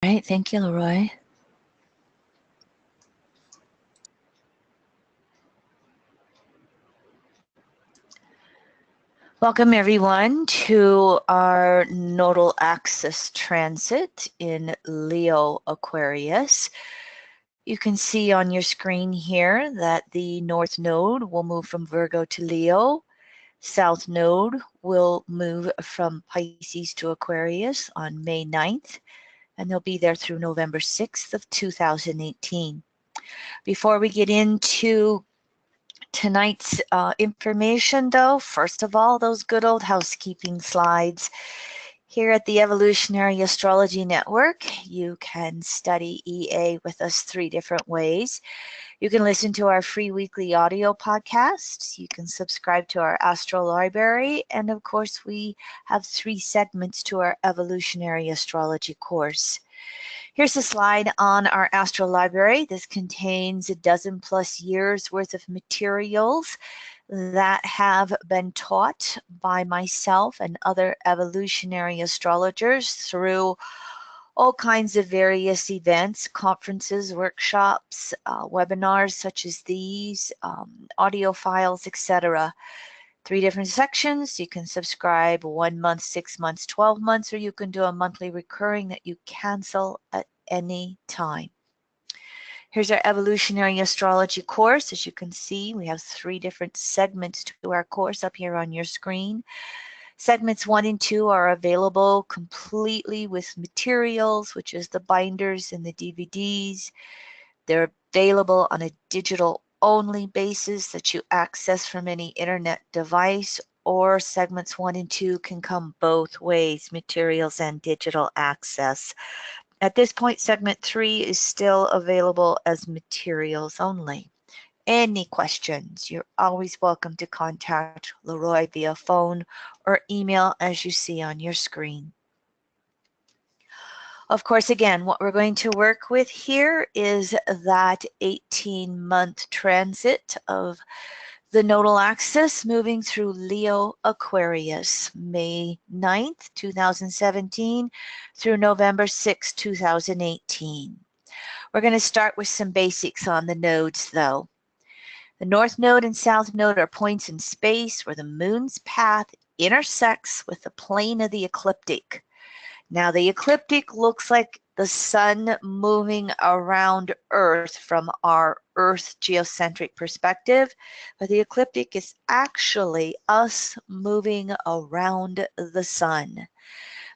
right, thank you, Leroy. Welcome everyone to our nodal axis transit in Leo-Aquarius. You can see on your screen here that the North Node will move from Virgo to Leo. South Node will move from Pisces to Aquarius on May 9th, and they'll be there through November 6th of 2018. Before we get into tonight's information, though, first of all, those good old housekeeping slides. Here at the Evolutionary Astrology Network, you can study EA with us 3 different ways. You can listen to our free weekly audio podcasts. You can subscribe to our Astro Library. And of course, we have 3 segments to our Evolutionary Astrology course. Here's a slide on our Astro Library. This contains a dozen plus years worth of materials that have been taught by myself and other evolutionary astrologers through all kinds of various events, conferences, workshops, webinars such as these, audio files, etc. 3 different sections. You can subscribe 1 month, 6 months, 12 months, or you can do a monthly recurring that you cancel at any time. Here's our Evolutionary Astrology course. As you can see, we have 3 different segments to our course up here on your screen. Segments 1 and 2 are available completely with materials, which is the binders and the DVDs. They're available on a digital only basis that you access from any internet device, or segments 1 and 2 can come both ways, materials and digital access. At this point, segment 3 is still available as materials only. Any questions, you're always welcome to contact Leroy via phone or email as you see on your screen. Of course, again, what we're going to work with here is that 18-month transit of the nodal axis moving through Leo-Aquarius, May 9th, 2017 through November 6th, 2018. We're going to start with some basics on the nodes, though. The North Node and South Node are points in space where the moon's path intersects with the plane of the ecliptic. Now, the ecliptic looks like the sun moving around Earth from our Earth geocentric perspective, but the ecliptic is actually us moving around the sun.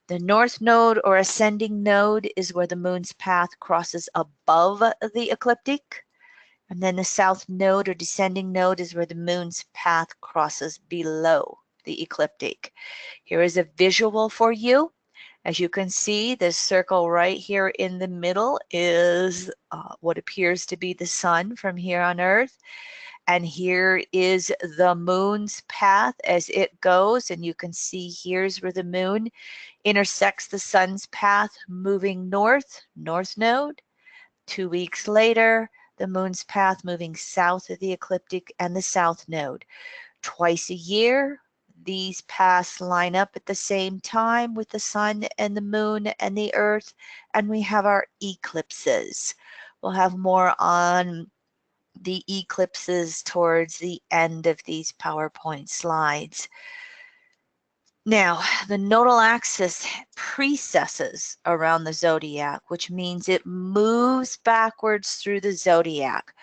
The North Node or ascending node is where the moon's path crosses above the ecliptic. And then the South Node or descending node is where the moon's path crosses below the ecliptic. Here is a visual for you. As you can see, this circle right here in the middle is what appears to be the sun from here on Earth. And here is the moon's path as it goes. And you can see here's where the moon intersects the sun's path moving north, North Node. 2 weeks later, the moon's path moving south of the ecliptic and the South Node. Twice a year, these paths line up at the same time with the sun and the moon and the earth, and we have our eclipses. We'll have more on the eclipses towards the end of these PowerPoint slides. Now, the nodal axis precesses around the zodiac, which means it moves backwards through the zodiac.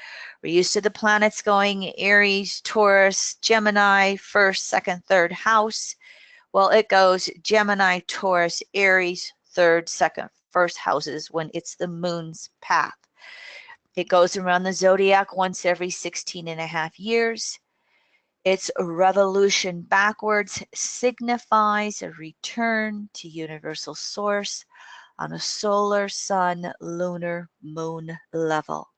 We're used to the planets going Aries, Taurus, Gemini, first, second, third house. Well, it goes Gemini, Taurus, Aries, third, second, first houses when it's the moon's path. It goes around the zodiac once every 16.5 years. Its revolution backwards signifies a return to universal source on a solar, sun, lunar, moon level.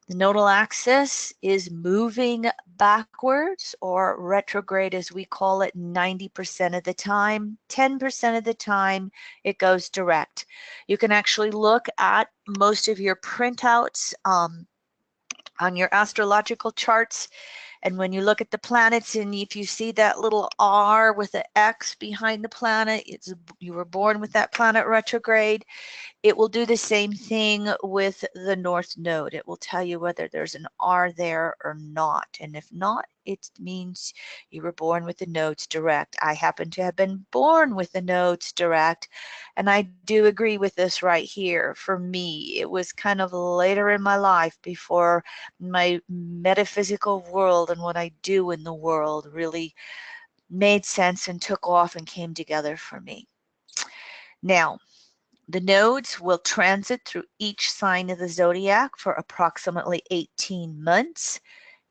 The nodal axis is moving backwards or retrograde as we call it 90% of the time. 10% of the time it goes direct. You can actually look at most of your printouts on your astrological charts And when you look at the planets, and if you see that little R with the X behind the planet, you were born with that planet retrograde. It will do the same thing with the North Node. It will tell you whether there's an R there or not. And if not, it means you were born with the nodes direct. I happen to have been born with the nodes direct, and I do agree with this right here. For me, it was kind of later in my life before my metaphysical world and what I do in the world really made sense and took off and came together for me. Now, the nodes will transit through each sign of the zodiac for approximately 18 months.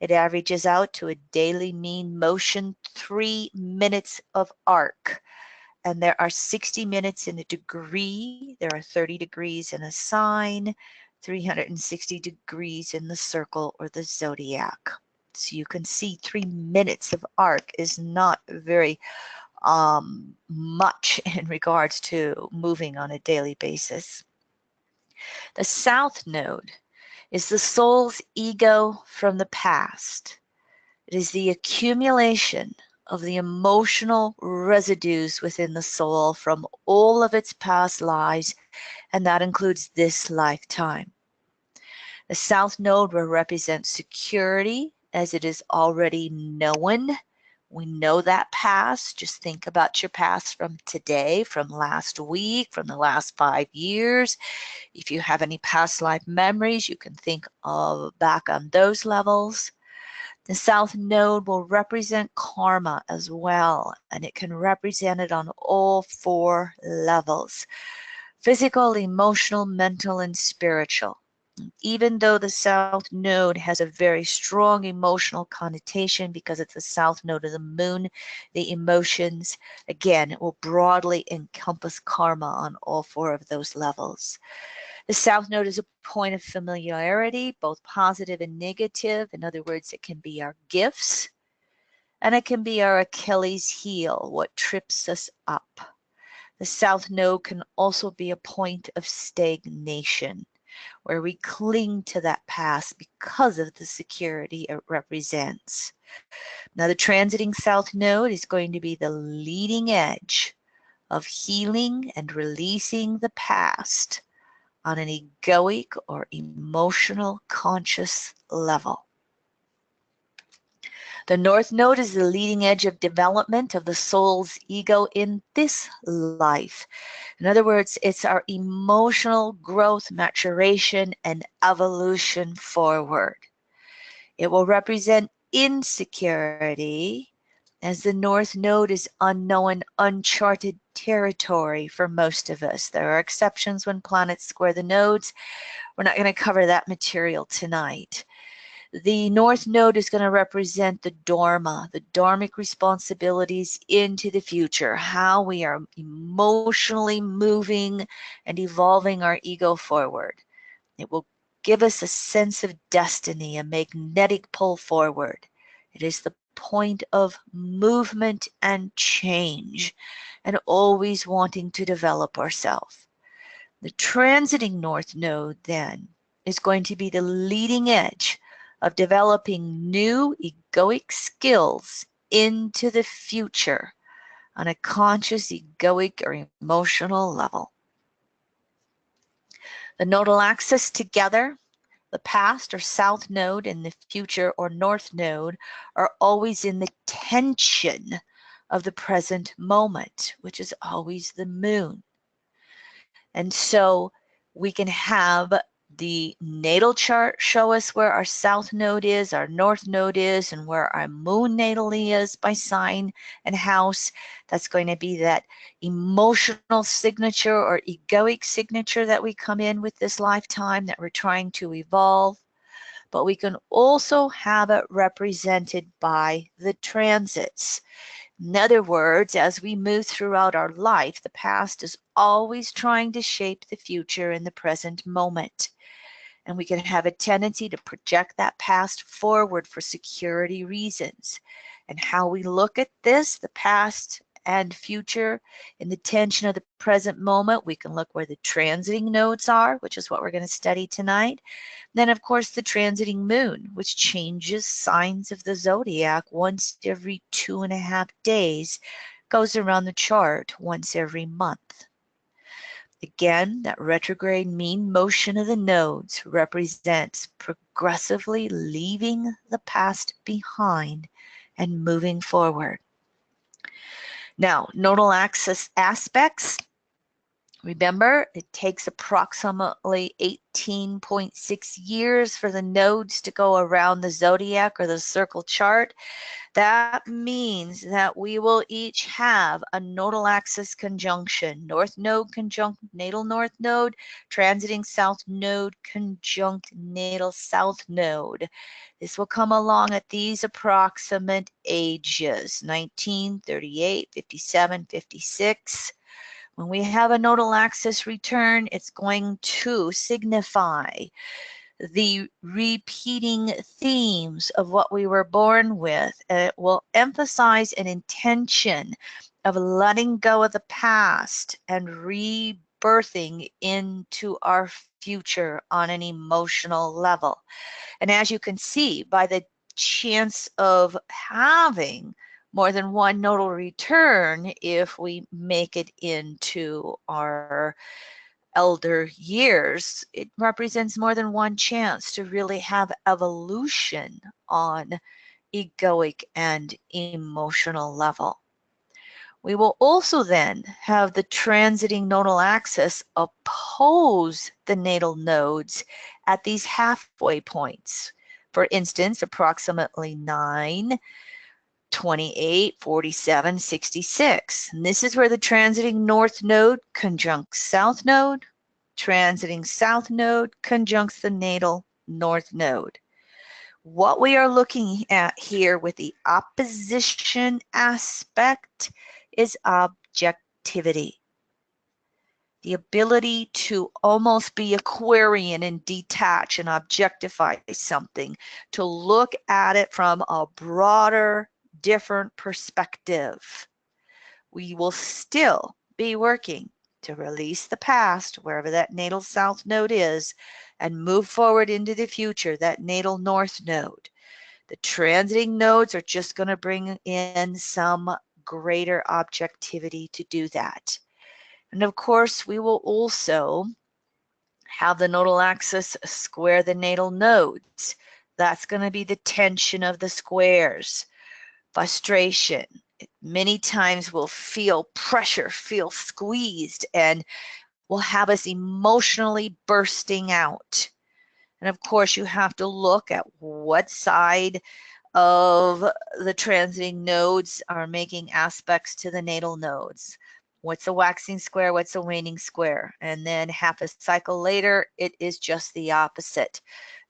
It averages out to a daily mean motion 3 minutes of arc. And there are 60 minutes in a degree. There are 30 degrees in a sign, 360 degrees in the circle or the zodiac. So you can see 3 minutes of arc is not very much in regards to moving on a daily basis. The South Node is the soul's ego from the past. It is the accumulation of the emotional residues within the soul from all of its past lives, and that includes this lifetime. The South Node will represent security as it is already known. We know that past. Just think about your past from today, from last week, from the last 5 years. If you have any past life memories, you can think of back on those levels. The South Node will represent karma as well, and it can represent it on all 4 levels: physical, emotional, mental, and spiritual. Even though the South Node has a very strong emotional connotation because it's the South Node of the moon, the emotions, again, it will broadly encompass karma on all 4 of those levels. The South Node is a point of familiarity, both positive and negative. In other words, it can be our gifts, and it can be our Achilles heel, what trips us up. The South Node can also be a point of stagnation, where we cling to that past because of the security it represents. Now, the transiting South Node is going to be the leading edge of healing and releasing the past on an egoic or emotional conscious level. The North Node is the leading edge of development of the soul's ego in this life. In other words, it's our emotional growth, maturation, and evolution forward. It will represent insecurity, as the North Node is unknown, uncharted territory for most of us. There are exceptions when planets square the nodes. We're not going to cover that material tonight. The North Node is going to represent the Dharma, the dharmic responsibilities into the future, how we are emotionally moving and evolving our ego forward. It will give us a sense of destiny, a magnetic pull forward. It is the point of movement and change, and always wanting to develop ourselves. The transiting North Node then is going to be the leading edge of developing new egoic skills into the future on a conscious, egoic, or emotional level. The nodal axis together, the past or South Node and the future or North Node, are always in the tension of the present moment, which is always the moon. And so we can have the natal chart show us where our South Node is, our North Node is, and where our moon natally is by sign and house. That's going to be that emotional signature or egoic signature that we come in with this lifetime that we're trying to evolve. But we can also have it represented by the transits. In other words, as we move throughout our life, the past is always trying to shape the future in the present moment. And we can have a tendency to project that past forward for security reasons. And how we look at this, the past and future in the tension of the present moment. We can look where the transiting nodes are, which is what we're going to study tonight. Then, of course, the transiting moon, which changes signs of the zodiac once every 2.5 days, goes around the chart once every month. Again, that retrograde mean motion of the nodes represents progressively leaving the past behind and moving forward. Now, nodal axis aspects. Remember, it takes approximately 18.6 years for the nodes to go around the zodiac or the circle chart. That means that we will each have a nodal axis conjunction. North node conjunct natal north node, transiting south node conjunct natal south node. This will come along at these approximate ages, 19, 38, 57, 56. When we have a nodal axis return, it's going to signify the repeating themes of what we were born with. And it will emphasize an intention of letting go of the past and rebirthing into our future on an emotional level. And as you can see, by the chance of having more than one nodal return, if we make it into our elder years, it represents more than one chance to really have evolution on egoic and emotional level. We will also then have the transiting nodal axis oppose the natal nodes at these halfway points. For instance, approximately 9, 28, 47, 66. And this is where the transiting north node conjuncts south node, transiting south node conjuncts the natal north node. What we are looking at here with the opposition aspect is objectivity. The ability to almost be Aquarian and detach and objectify something, to look at it from a broader, different perspective. We will still be working to release the past, wherever that natal south node is, and move forward into the future, that natal north node. The transiting nodes are just going to bring in some greater objectivity to do that. And of course, we will also have the nodal axis square the natal nodes. That's going to be the tension of the squares. Frustration. Many times we'll feel pressure, feel squeezed, and will have us emotionally bursting out. And of course, you have to look at what side of the transiting nodes are making aspects to the natal nodes. What's a waxing square? What's a waning square? And then half a cycle later, it is just the opposite.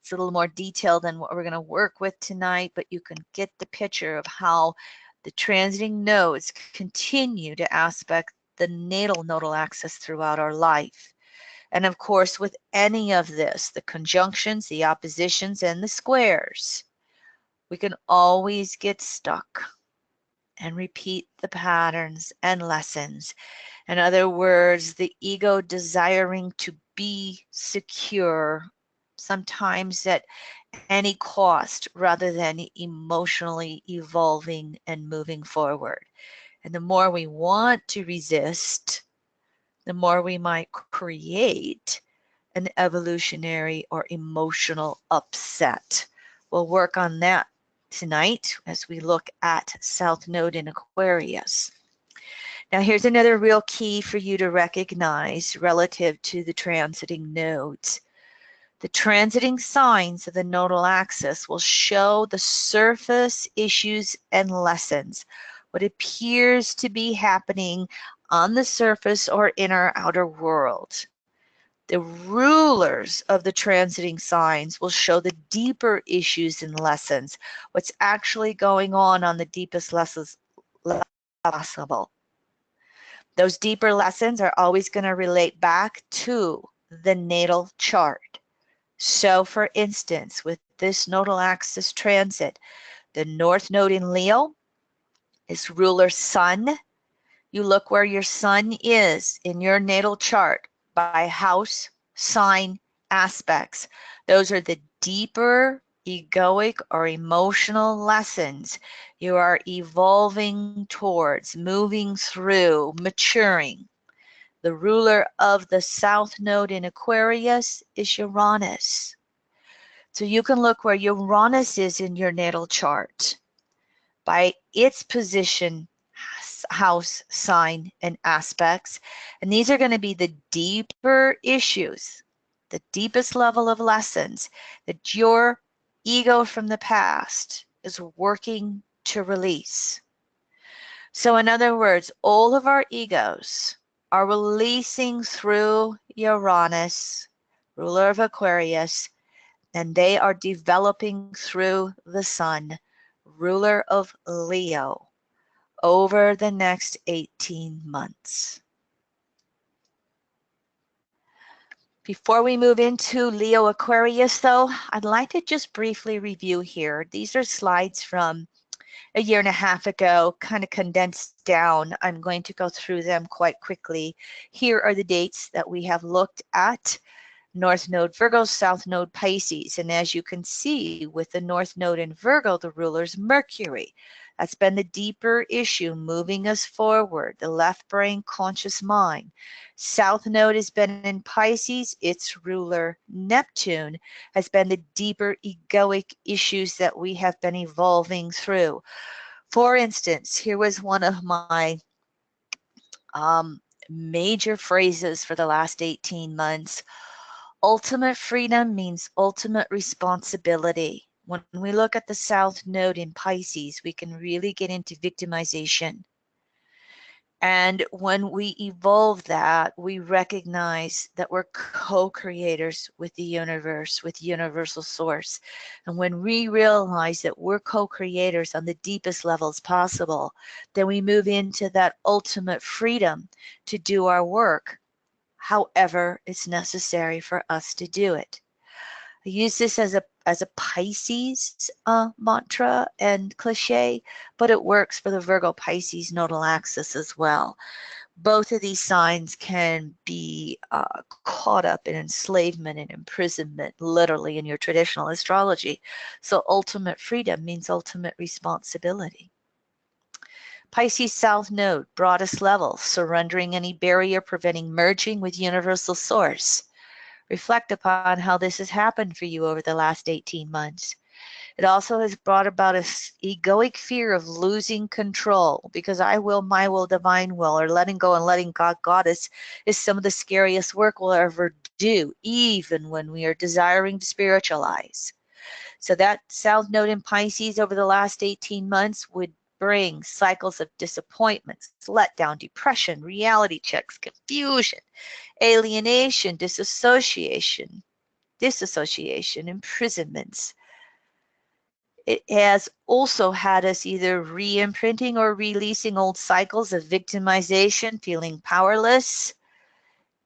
It's a little more detailed than what we're going to work with tonight, but you can get the picture of how the transiting nodes continue to aspect the natal nodal axis throughout our life. And of course, with any of this, the conjunctions, the oppositions, and the squares, we can always get stuck and repeat the patterns and lessons. In other words, the ego desiring to be secure, sometimes at any cost, rather than emotionally evolving and moving forward. And the more we want to resist, the more we might create an evolutionary or emotional upset. We'll work on that tonight as we look at South Node in Aquarius. Now here's another real key for you to recognize relative to the transiting nodes. The transiting signs of the nodal axis will show the surface issues and lessons, what appears to be happening on the surface or in our outer world. The rulers of the transiting signs will show the deeper issues and lessons, what's actually going on the deepest lessons possible. Those deeper lessons are always going to relate back to the natal chart. So for instance, with this nodal axis transit, the north node in Leo is ruler Sun, You look where your sun is in your natal chart by house, sign, aspects. Those are the deeper egoic or emotional lessons you are evolving towards, moving through, maturing. The ruler of the south node in Aquarius is Uranus. So you can look where Uranus is in your natal chart by its position, house, sign, and aspects. And these are going to be the deeper issues, the deepest level of lessons that your ego from the past is working to release. So in other words, all of our egos are releasing through Uranus, ruler of Aquarius, and they are developing through the sun, ruler of Leo, over the next 18 months. Before we move into Leo-Aquarius, though, I'd like to just briefly review here. These are slides from a year and a half ago, kind of condensed down. I'm going to go through them quite quickly. Here are the dates that we have looked at. North Node Virgo, South Node Pisces. And as you can see with the North Node in Virgo, the ruler's Mercury. That's been the deeper issue moving us forward, the left brain conscious mind. South Node has been in Pisces. Its ruler Neptune has been the deeper egoic issues that we have been evolving through. For instance, here was one of my major phrases for the last 18 months. Ultimate freedom means ultimate responsibility. When we look at the South Node in Pisces, we can really get into victimization. And when we evolve that, we recognize that we're co-creators with the universe, with universal source. And when we realize that we're co-creators on the deepest levels possible, then we move into that ultimate freedom to do our work however it's necessary for us to do it. I use this as a Pisces mantra and cliche, but it works for the Virgo Pisces nodal axis as well. Both of these signs can be caught up in enslavement and imprisonment, literally in your traditional astrology. So ultimate freedom means ultimate responsibility. Pisces South Node, broadest level, surrendering any barrier preventing merging with universal source. Reflect upon how this has happened for you over the last 18 months. It also has brought about an egoic fear of losing control, because I will, my will, divine will, or letting go and letting God, Goddess, is some of the scariest work we'll ever do, even when we are desiring to spiritualize. So that South Node in Pisces over the last 18 months would bring cycles of disappointments, letdown, depression, reality checks, confusion, alienation, disassociation, imprisonments. It has also had us either re-imprinting or releasing old cycles of victimization, feeling powerless.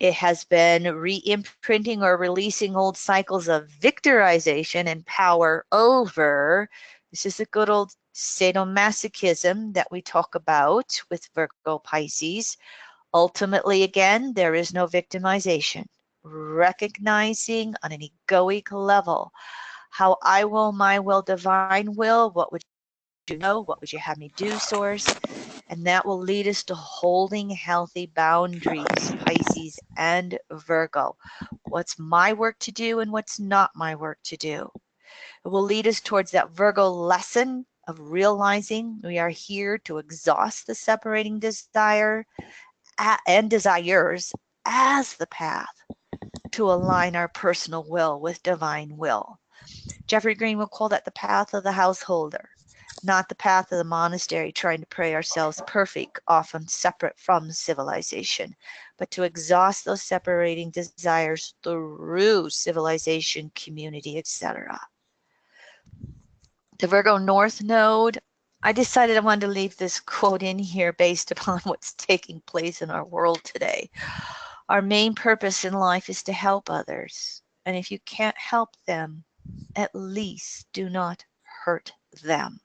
It has been re-imprinting or releasing old cycles of victorization and power over. This is a good old sadomasochism that we talk about with Virgo Pisces. Ultimately, again, there is no victimization. Recognizing on an egoic level how I will, my will, divine will, what would you know, what would you have me do, source? And that will lead us to holding healthy boundaries, Pisces and Virgo. What's my work to do and what's not my work to do? It will lead us towards that Virgo lesson of realizing we are here to exhaust the separating desire and desires as the path to align our personal will with divine will. Jeffrey Green will call that the path of the householder, not the path of the monastery, trying to pray ourselves perfect, often separate from civilization, but to exhaust those separating desires through civilization, community, etc. The Virgo North Node, I decided I wanted to leave this quote in here based upon what's taking place in our world today. Our main purpose in life is to help others. And if you can't help them, at least do not hurt them.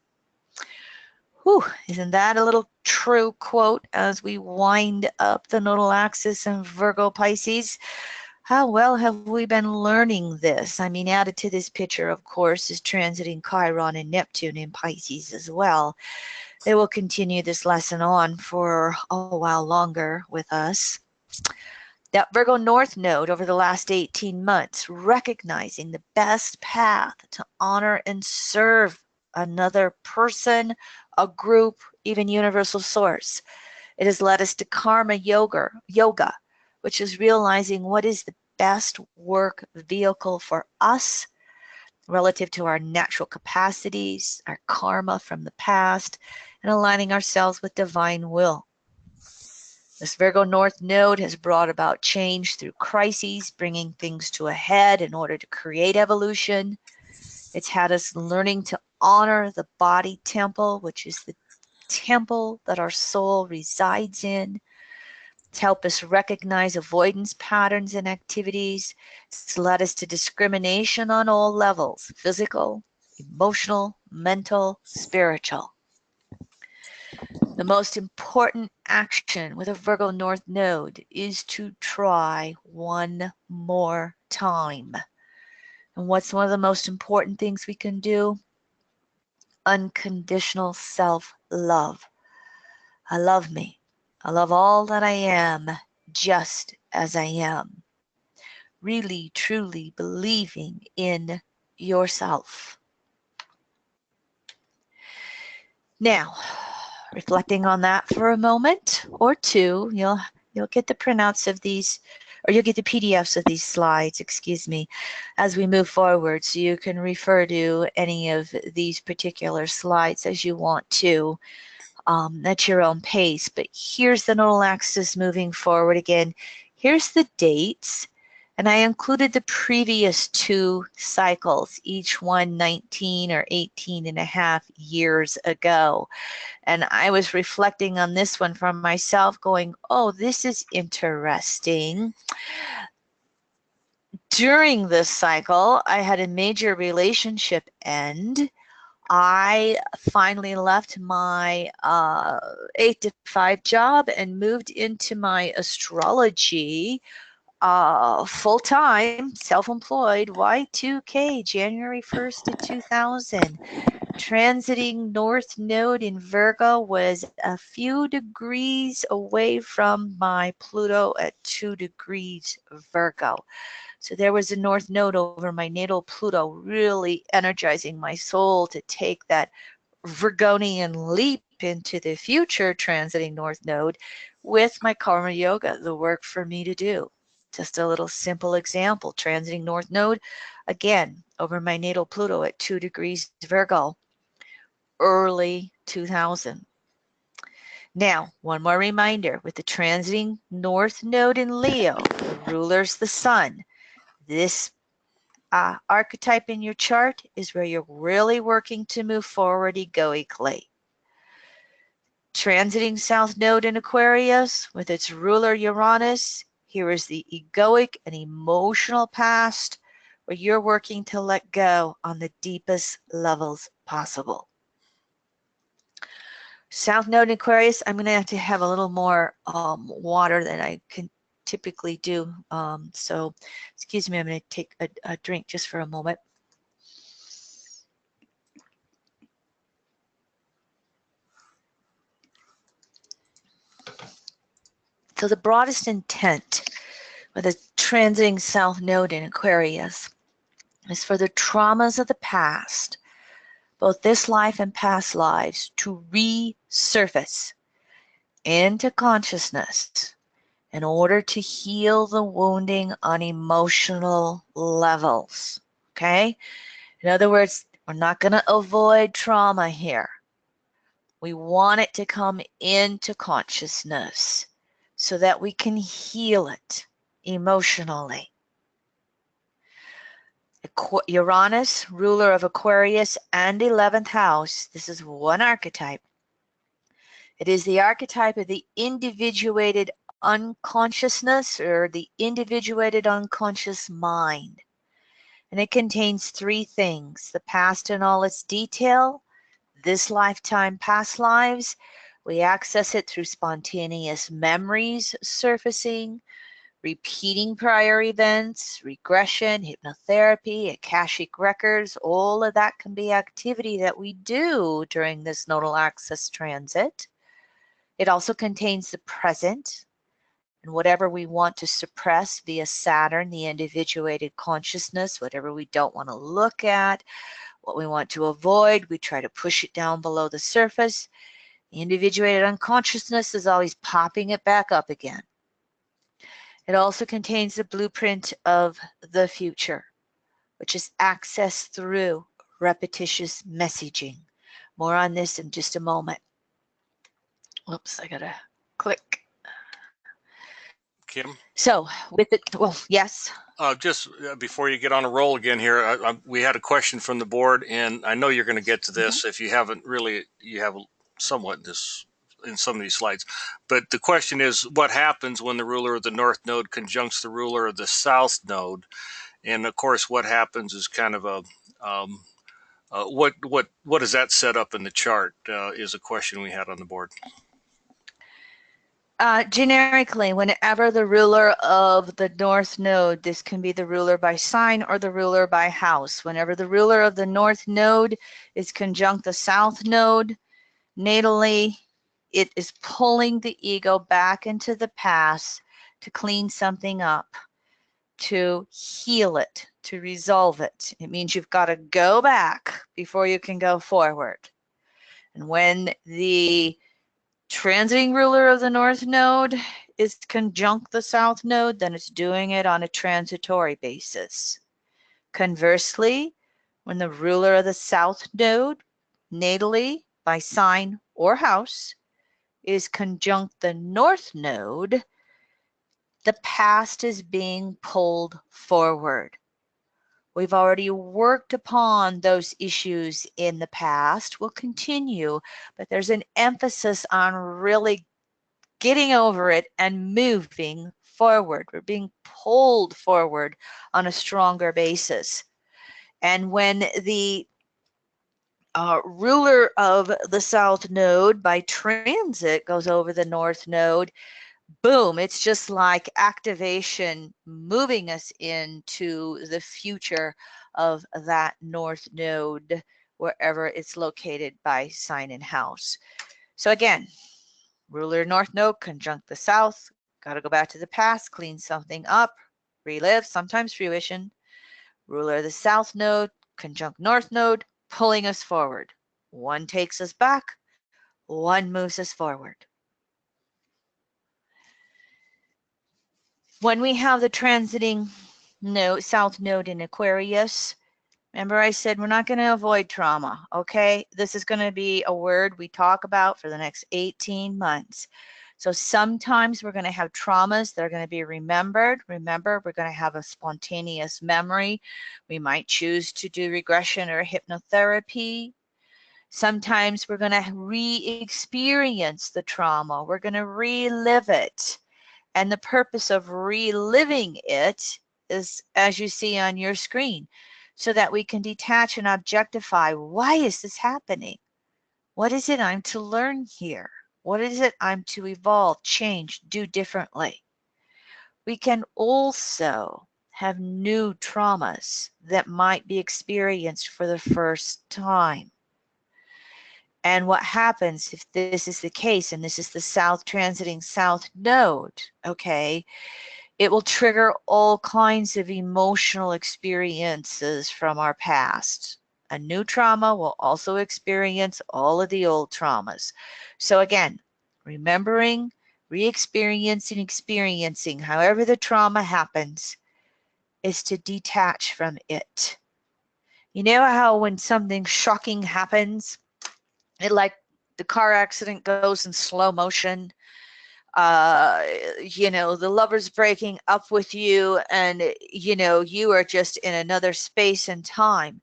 Whew, isn't that a little true quote as we wind up the nodal axis in Virgo Pisces? How well have we been learning this? I mean, added to this picture, of course, is transiting Chiron and Neptune in Pisces as well. They will continue this lesson on for a while longer with us. That Virgo North node over the last 18 months, recognizing the best path to honor and serve another person, a group, even universal source. It has led us to karma yoga, which is realizing what is the best work vehicle for us relative to our natural capacities, our karma from the past, and aligning ourselves with divine will. This Virgo North node has brought about change through crises, bringing things to a head in order to create evolution. It's had us learning to honor the body temple, which is the temple that our soul resides in. It's helped us recognize avoidance patterns and activities. It's led us to discrimination on all levels: physical, emotional, mental, spiritual. The most important action with a Virgo North node is to try one more time. And what's one of the most important things we can do? Unconditional self-love. I love me. I love all that I am, just as I am. Really, truly believing in yourself. Now, reflecting on that for a moment or two, you'll get the printouts of these, or you'll get the PDFs of these slides, excuse me, as we move forward, so you can refer to any of these particular slides as you want to at your own pace. But here's the nodal axis moving forward again. Here's the dates. And I included the previous two cycles, each one 19 or 18 and a half years ago. And I was reflecting on this one for myself, going, oh, this is interesting. During this cycle, I had a major relationship end. I finally left my 8 to 5 job and moved into my astrology full-time, self-employed, Y2K, January 1st of 2000. Transiting North Node in Virgo was a few degrees away from my Pluto at 2 degrees Virgo. So there was a North Node over my natal Pluto, really energizing my soul to take that Virgonian leap into the future, transiting North Node with my karma yoga, the work for me to do. Just a little simple example, transiting North Node, again, over my natal Pluto at 2 degrees Virgo, early 2000. Now, one more reminder, with the transiting North Node in Leo, the ruler's the sun. This archetype in your chart is where you're really working to move forward egoically. Transiting South Node in Aquarius with its ruler Uranus, here is the egoic and emotional past where you're working to let go on the deepest levels possible. South Node in Aquarius, I'm going to have a little more water than I can typically do. So excuse me, I'm going to take a drink just for a moment. So the broadest intent with a transiting South Node in Aquarius is for the traumas of the past, both this life and past lives, to resurface into consciousness in order to heal the wounding on emotional levels, okay? In other words, we're not going to avoid trauma here. We want it to come into consciousness so that we can heal it emotionally. Uranus, ruler of Aquarius and 11th house, this is one archetype. It is the archetype of the individuated unconsciousness or the individuated unconscious mind. And it contains three things: the past in all its detail, this lifetime, past lives. We access it through spontaneous memories surfacing, repeating prior events, regression, hypnotherapy, akashic records. All of that can be activity that we do during this nodal axis transit. It also contains the present and whatever we want to suppress via Saturn, the individuated consciousness, whatever we don't want to look at, what we want to avoid, we try to push it down below the surface. The individuated unconsciousness is always popping it back up again. It also contains the blueprint of the future, which is accessed through repetitious messaging. More on this in just a moment. Whoops, I gotta click. Kim? So with it, well, yes. Just before you get on a roll again here, we had a question from the board, and I know you're going to get to this if you haven't really, you have somewhat this in some of these slides. But the question is, what happens when the ruler of the North Node conjuncts the ruler of the South Node? And of course, what happens is kind of a what does that set up in the chart? Is a question we had on the board. Generically, whenever the ruler of the North Node, this can be the ruler by sign or the ruler by house. Whenever the ruler of the North Node is conjunct the South Node, natally, it is pulling the ego back into the past to clean something up, to heal it, to resolve it. It means you've got to go back before you can go forward. And when the transiting ruler of the North Node is conjunct the South Node, then it's doing it on a transitory basis. Conversely, when the ruler of the South Node, natally by sign or house, is conjunct the North Node, the past is being pulled forward. We've already worked upon those issues in the past. We'll continue, but there's an emphasis on really getting over it and moving forward. We're being pulled forward on a stronger basis. And when the ruler of the South Node by transit goes over the North Node, boom, it's just like activation moving us into the future of that North Node, wherever it's located by sign and house. So again, ruler North Node conjunct the South, got to go back to the past, clean something up, relive, sometimes fruition. Ruler of the South Node conjunct North Node, pulling us forward. One takes us back, one moves us forward. When we have the transiting node, South Node in Aquarius, remember I said we're not going to avoid trauma, okay? This is going to be a word we talk about for the next 18 months. So sometimes we're going to have traumas that are going to be remembered. Remember, we're going to have a spontaneous memory. We might choose to do regression or hypnotherapy. Sometimes we're going to re-experience the trauma. We're going to relive it. And the purpose of reliving it is, as you see on your screen, so that we can detach and objectify, why is this happening? What is it I'm to learn here? What is it I'm to evolve, change, do differently? We can also have new traumas that might be experienced for the first time. And what happens if this is the case, and this is the South transiting South Node, okay, it will trigger all kinds of emotional experiences from our past. A new trauma will also experience all of the old traumas. So again, remembering, re-experiencing, experiencing, however the trauma happens, is to detach from it. You know how when something shocking happens, it like the car accident goes in slow motion, you know, the lover's breaking up with you and, you know, you are just in another space and time.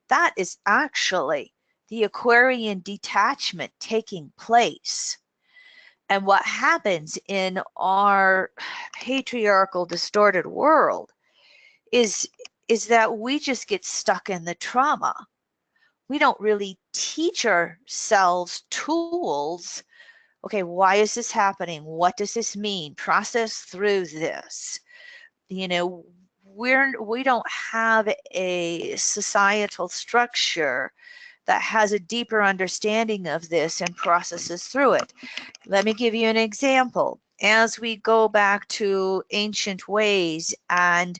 That is actually the Aquarian detachment taking place. And what happens in our patriarchal distorted world is that we just get stuck in the trauma. we don't really teach ourselves tools. Okay, why is this happening? What does this mean? Process through this. You know, we don't have a societal structure that has a deeper understanding of this and processes through it. Let me give you an example. As we go back to ancient ways and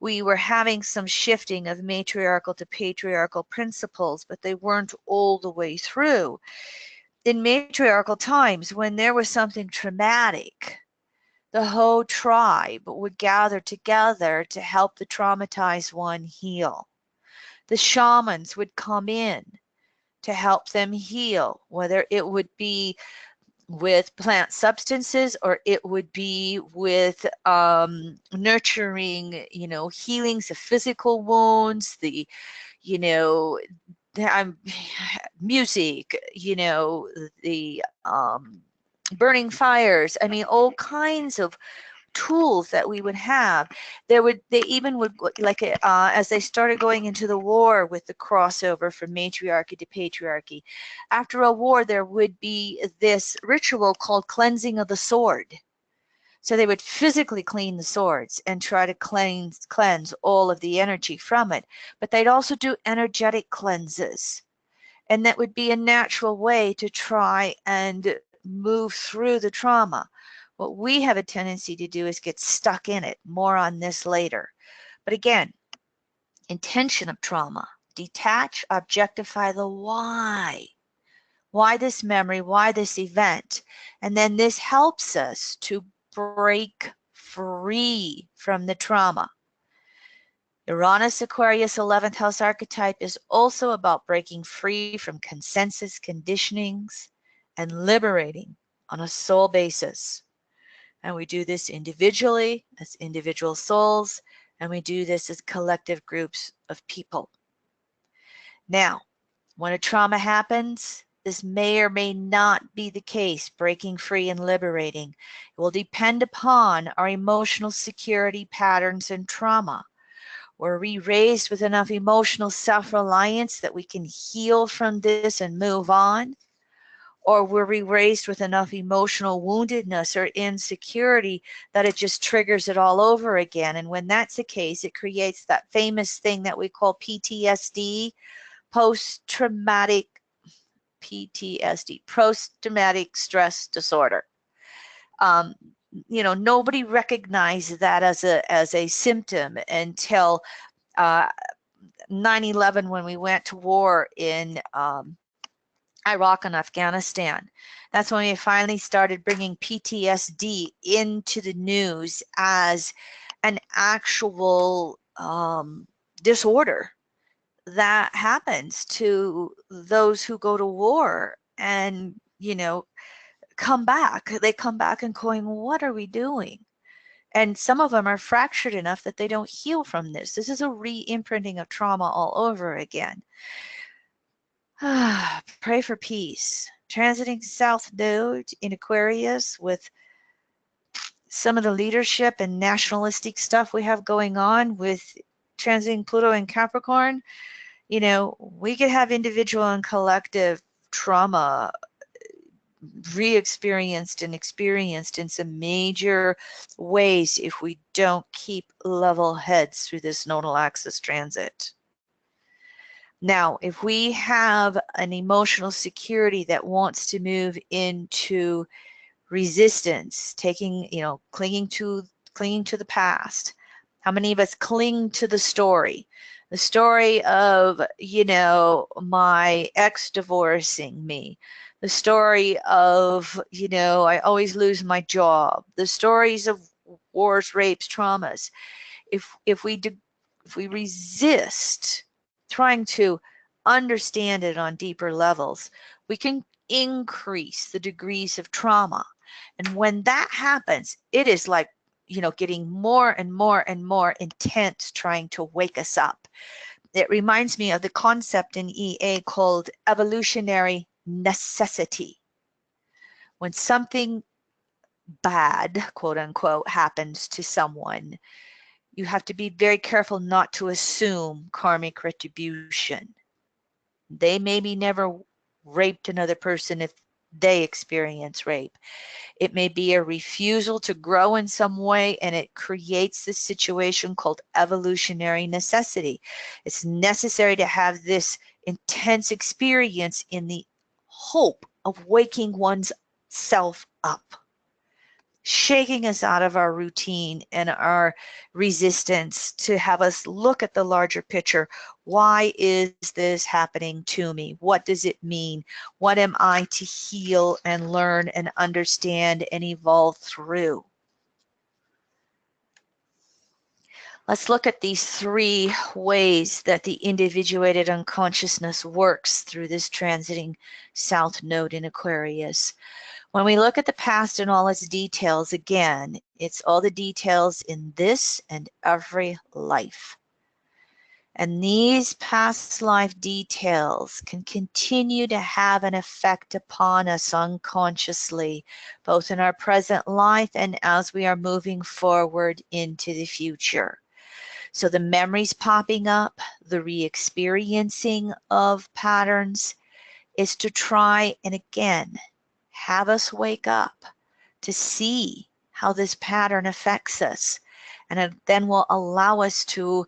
we were having some shifting of matriarchal to patriarchal principles, but they weren't all the way through. In matriarchal times, when there was something traumatic, the whole tribe would gather together to help the traumatized one heal. The shamans would come in to help them heal, whether it would be with plant substances or it would be with nurturing, healings of physical wounds, you know, music, the burning fires. I mean, all kinds of tools that we would have. They even would, like, as they started going into the war with the crossover from matriarchy to patriarchy, after a war there would be this ritual called cleansing of the sword. So they would physically clean the swords and try to cleanse all of the energy from it, but they'd also do energetic cleanses, and that would be a natural way to try and move through the trauma. What we have a tendency to do is get stuck in it. More on this later. But again, intention of trauma. Detach, objectify the why. Why this memory? Why this event? And then this helps us to break free from the trauma. Uranus Aquarius 11th house archetype is also about breaking free from consensus conditionings and liberating on a soul basis. And we do this individually as individual souls, and we do this as collective groups of people. Now, when a trauma happens, this may or may not be the case, breaking free and liberating. It will depend upon our emotional security patterns and trauma. Were we raised with enough emotional self-reliance that we can heal from this and move on? Or were we raised with enough emotional woundedness or insecurity that it just triggers it all over again? And when that's the case, it creates that famous thing that we call PTSD, post-traumatic stress disorder. Nobody recognized that as a symptom until 9/11, when we went to war in Iraq and Afghanistan. That's when we finally started bringing PTSD into the news as an actual disorder that happens to those who go to war and, come back. They come back and going, what are we doing? And some of them are fractured enough that they don't heal from this. This is a re-imprinting of trauma all over again. Pray for peace. Transiting South Node in Aquarius with some of the leadership and nationalistic stuff we have going on with transiting Pluto in Capricorn. We could have individual and collective trauma re-experienced and experienced in some major ways if we don't keep level heads through this nodal axis transit. Now, if we have an emotional security that wants to move into resistance, clinging to the past. How many of us cling to the story? The story of, my ex divorcing me. The story of, I always lose my job. The stories of wars, rapes, traumas. If we resist trying to understand it on deeper levels, we can increase the degrees of trauma. And when that happens, it is like, getting more and more and more intense, trying to wake us up. It reminds me of the concept in EA called evolutionary necessity. When something bad, quote unquote, happens to someone, you have to be very careful not to assume karmic retribution. They maybe never raped another person if they experience rape. It may be a refusal to grow in some way, and it creates this situation called evolutionary necessity. It's necessary to have this intense experience in the hope of waking one's self up, shaking us out of our routine and our resistance to have us look at the larger picture. Why is this happening to me? What does it mean? What am I to heal and learn and understand and evolve through? Let's look at these 3 ways that the individuated unconsciousness works through this transiting South Node in Aquarius. When we look at the past and all its details, again, it's all the details in this and every life. And these past life details can continue to have an effect upon us unconsciously, both in our present life and as we are moving forward into the future. So the memories popping up, the re-experiencing of patterns, is to try and again have us wake up to see how this pattern affects us, and it then will allow us to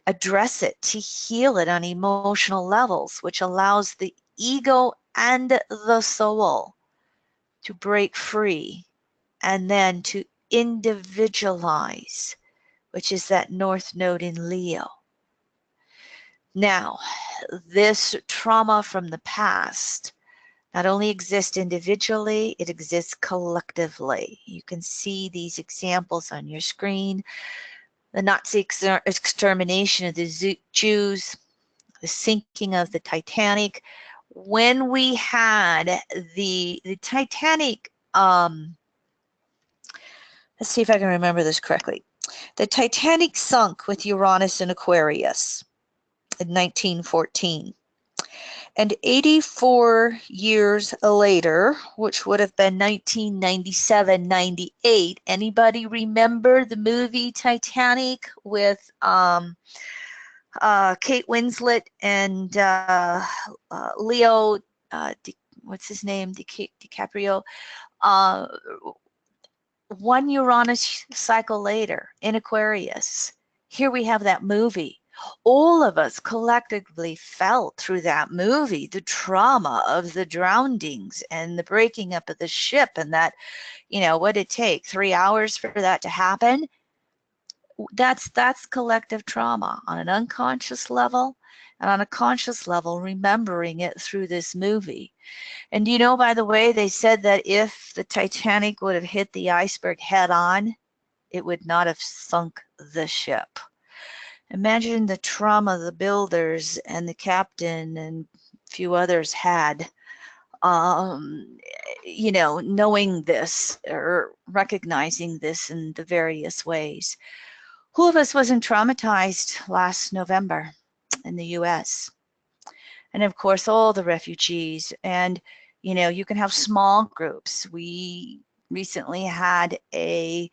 address it, to heal it on emotional levels, which allows the ego and the soul to break free and then to individualize, which is that North Node in Leo. Now, this trauma from the past not only exists individually, it exists collectively. You can see these examples on your screen. The Nazi extermination of the Jews, the sinking of the Titanic. When we had the Titanic, let's see if I can remember this correctly. The Titanic sunk with Uranus and Aquarius in 1914. And 84 years later, which would have been 1997, 98, anybody remember the movie Titanic with Kate Winslet and Leo, what's his name, DiCaprio? One Uranus cycle later in Aquarius. Here we have that movie. All of us collectively felt through that movie the trauma of the drownings and the breaking up of the ship, and that, what did it take? 3 hours for that to happen? That's collective trauma on an unconscious level, and on a conscious level, remembering it through this movie. And by the way, they said that if the Titanic would have hit the iceberg head on, it would not have sunk the ship. Imagine the trauma the builders and the captain and a few others had, knowing this or recognizing this in the various ways. Who of us wasn't traumatized last November in the US? And of course, all the refugees. And, you can have small groups. We recently had a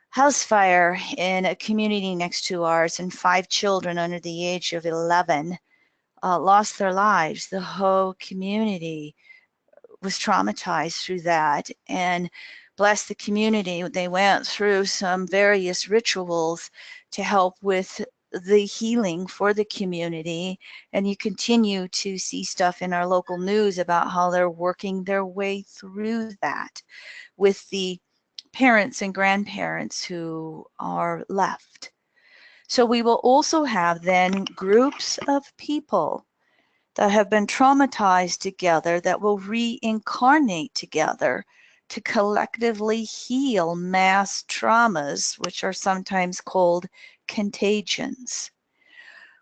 house fire in a community next to ours, and 5 children under the age of 11 lost their lives. The whole community was traumatized through that, and bless the community, they went through some various rituals to help with the healing for the community. And you continue to see stuff in our local news about how they're working their way through that with the parents and grandparents who are left. So we will also have then groups of people that have been traumatized together that will reincarnate together to collectively heal mass traumas, which are sometimes called contagions.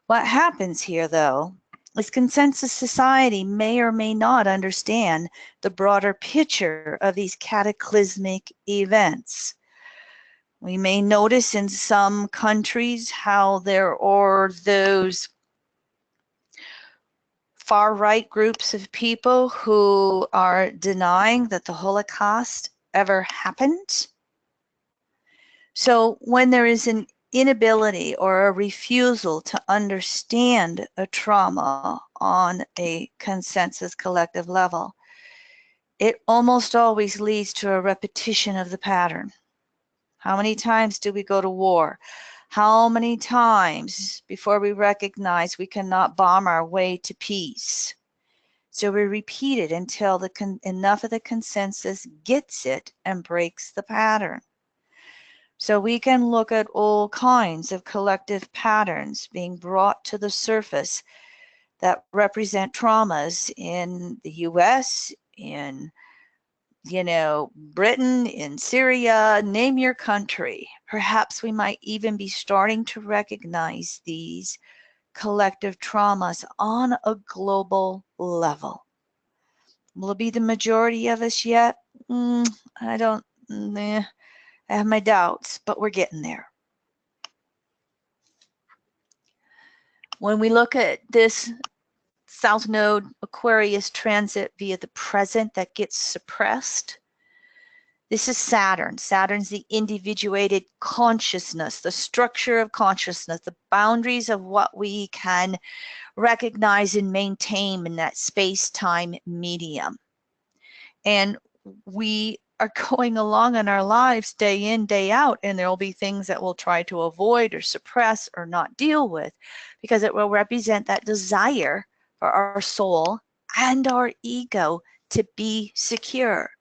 What happens here, though, is consensus society may or may not understand the broader picture of these cataclysmic events. We may notice in some countries how there are those far-right groups of people who are denying that the Holocaust ever happened. So when there is an inability or a refusal to understand a trauma on a consensus collective level, it almost always leads to a repetition of the pattern. How many times do we go to war? How many times before we recognize we cannot bomb our way to peace? So we repeat it until enough of the consensus gets it and breaks the pattern. So we can look at all kinds of collective patterns being brought to the surface that represent traumas in the US, in Britain, in Syria, name your country. Perhaps we might even be starting to recognize these collective traumas on a global level. Will it be the majority of us yet? I don't, I have my doubts, but we're getting there. When we look at this South Node Aquarius transit via the present that gets suppressed, this is Saturn. Saturn's the individuated consciousness, the structure of consciousness, the boundaries of what we can recognize and maintain in that space-time medium. And we are going along in our lives day in, day out, and there will be things that we'll try to avoid or suppress or not deal with because it will represent that desire for our soul and our ego to be secure.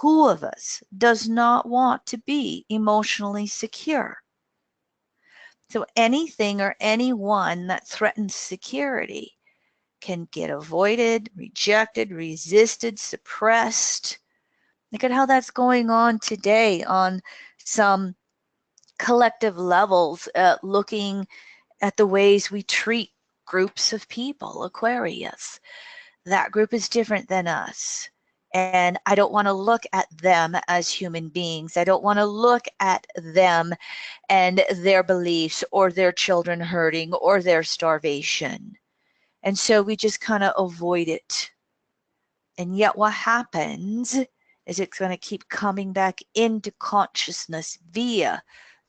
Who of us does not want to be emotionally secure? So anything or anyone that threatens security can get avoided, rejected, resisted, suppressed. Look at how that's going on today on some collective levels, looking at the ways we treat groups of people, Aquarius. That group is different than us. And I don't want to look at them as human beings. I don't want to look at them and their beliefs or their children hurting or their starvation. And so we just kind of avoid it. And yet what happens is it's going to keep coming back into consciousness via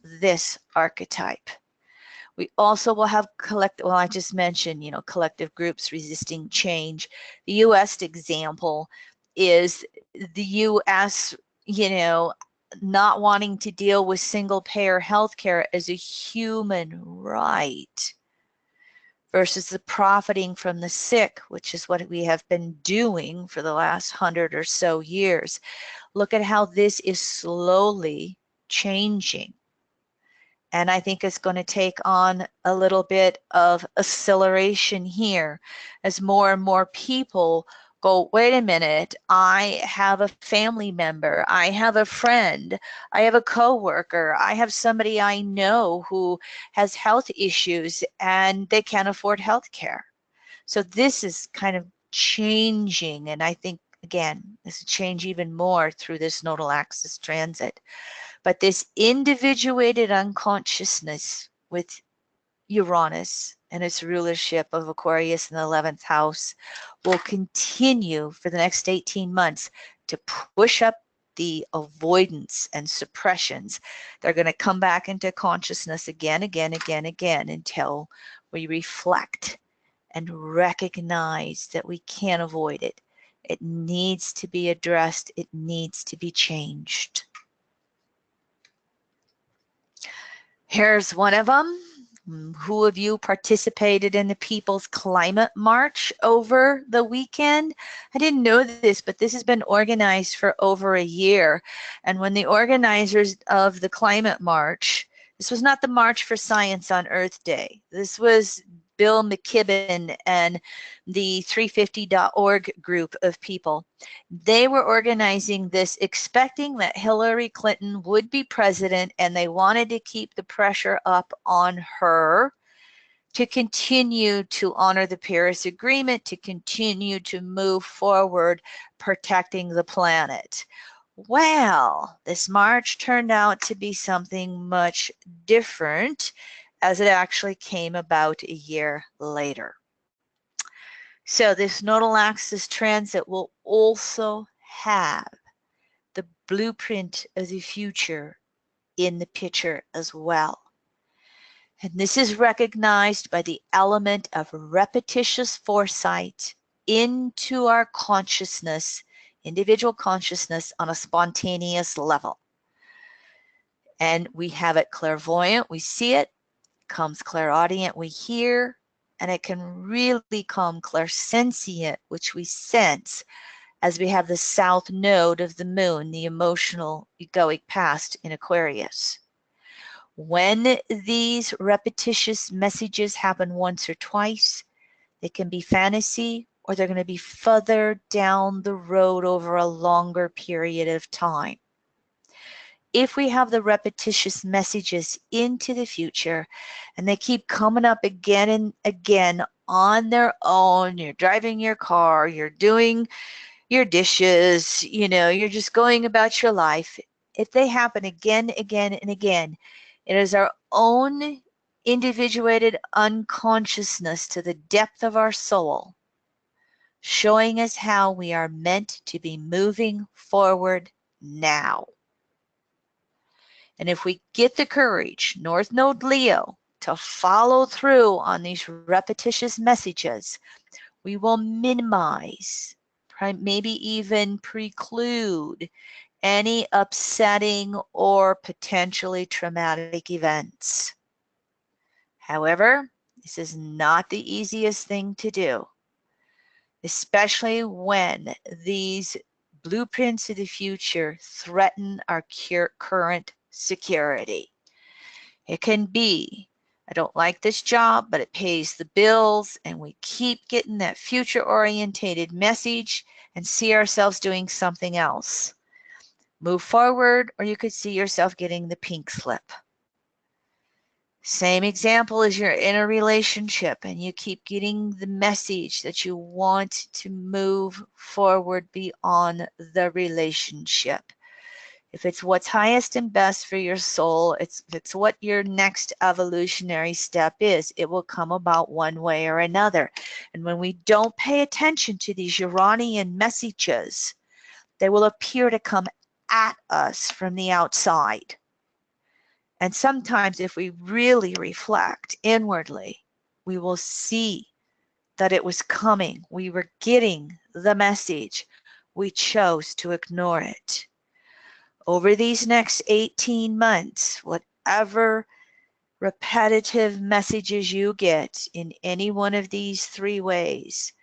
this archetype. We also will have I just mentioned, collective groups resisting change. The U.S. example is the U.S., not wanting to deal with single-payer healthcare as a human right versus the profiting from the sick, which is what we have been doing for the last 100 or so years. Look at how this is slowly changing. And I think it's going to take on a little bit of acceleration here as more and more people go, wait a minute, I have a family member, I have a friend, I have a coworker, I have somebody I know who has health issues and they can't afford health care. So this is kind of changing, and I think, again, this will change even more through this nodal axis transit. But this individuated unconsciousness with Uranus and its rulership of Aquarius in the 11th house will continue for the next 18 months to push up the avoidance and suppressions. They're going to come back into consciousness again until we reflect and recognize that we can't avoid it. It needs to be addressed. It needs to be changed. Here's one of them. Who of you participated in the People's Climate March over the weekend? I didn't know this, but this has been organized for over a year. And when the organizers of the Climate March, this was not the March for Science on Earth Day. This was Bill McKibben and the 350.org group of people. They were organizing this expecting that Hillary Clinton would be president, and they wanted to keep the pressure up on her to continue to honor the Paris Agreement, to continue to move forward protecting the planet. Well, this march turned out to be something much different, as it actually came about a year later. So this nodal axis transit will also have the blueprint of the future in the picture as well. And this is recognized by the element of repetitious foresight into our consciousness, individual consciousness on a spontaneous level. And we have it clairvoyant, we see it, comes clairaudient, we hear, and it can really come clairsentient, which we sense as we have the south node of the moon, the emotional egoic past in Aquarius. When these repetitious messages happen once or twice, they can be fantasy or they're going to be further down the road over a longer period of time. If we have the repetitious messages into the future and they keep coming up again and again on their own, you're driving your car, you're doing your dishes, you're just going about your life. If they happen again, and again, it is our own individuated unconsciousness to the depth of our soul, showing us how we are meant to be moving forward now. And if we get the courage, North Node Leo, to follow through on these repetitious messages, we will minimize, maybe even preclude any upsetting or potentially traumatic events. However, this is not the easiest thing to do, especially when these blueprints of the future threaten our current security. It can be, I don't like this job, but it pays the bills, and we keep getting that future-orientated message and see ourselves doing something else. Move forward, or you could see yourself getting the pink slip. Same example as you're in a relationship and you keep getting the message that you want to move forward beyond the relationship. If it's what's highest and best for your soul, it's what your next evolutionary step is, it will come about one way or another. And when we don't pay attention to these Uranian messages, they will appear to come at us from the outside. And sometimes if we really reflect inwardly, we will see that it was coming. We were getting the message. We chose to ignore it. Over these next 18 months, whatever repetitive messages you get in any one of these three ways,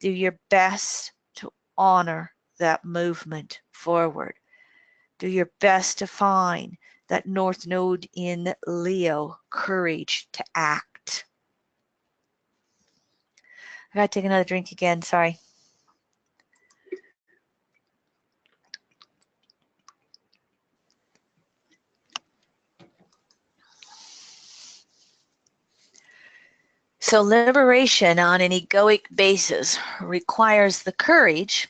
do your best to honor that movement forward. Do your best to find that North Node in Leo courage to act. I gotta take another drink again, sorry. So liberation on an egoic basis requires the courage,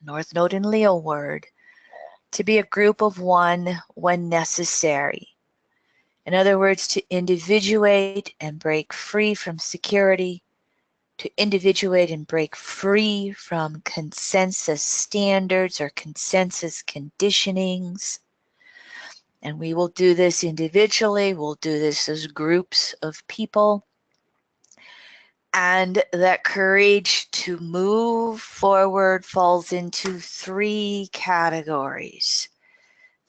North Node in Leo word, to be a group of one when necessary. In other words, to individuate and break free from security, to individuate and break free from consensus standards or consensus conditionings. And we will do this individually, we'll do this as groups of people. And that courage to move forward falls into three categories.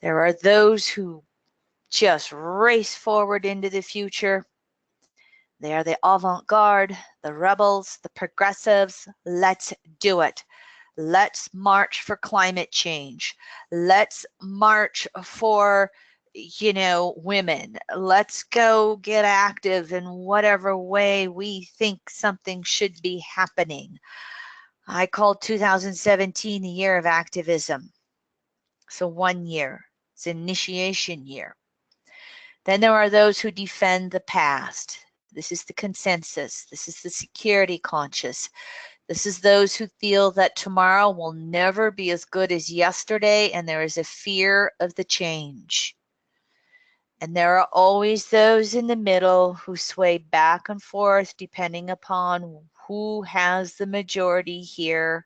There are those who just race forward into the future. They are the avant-garde, the rebels, the progressives. Let's do it. Let's march for climate change. Let's march for, women. Let's go get active in whatever way we think something should be happening. I call 2017 the year of activism. So 1 year. It's initiation year. Then there are those who defend the past. This is the consensus. This is the security conscious. This is those who feel that tomorrow will never be as good as yesterday, and there is a fear of the change. And there are always those in the middle who sway back and forth depending upon who has the majority here.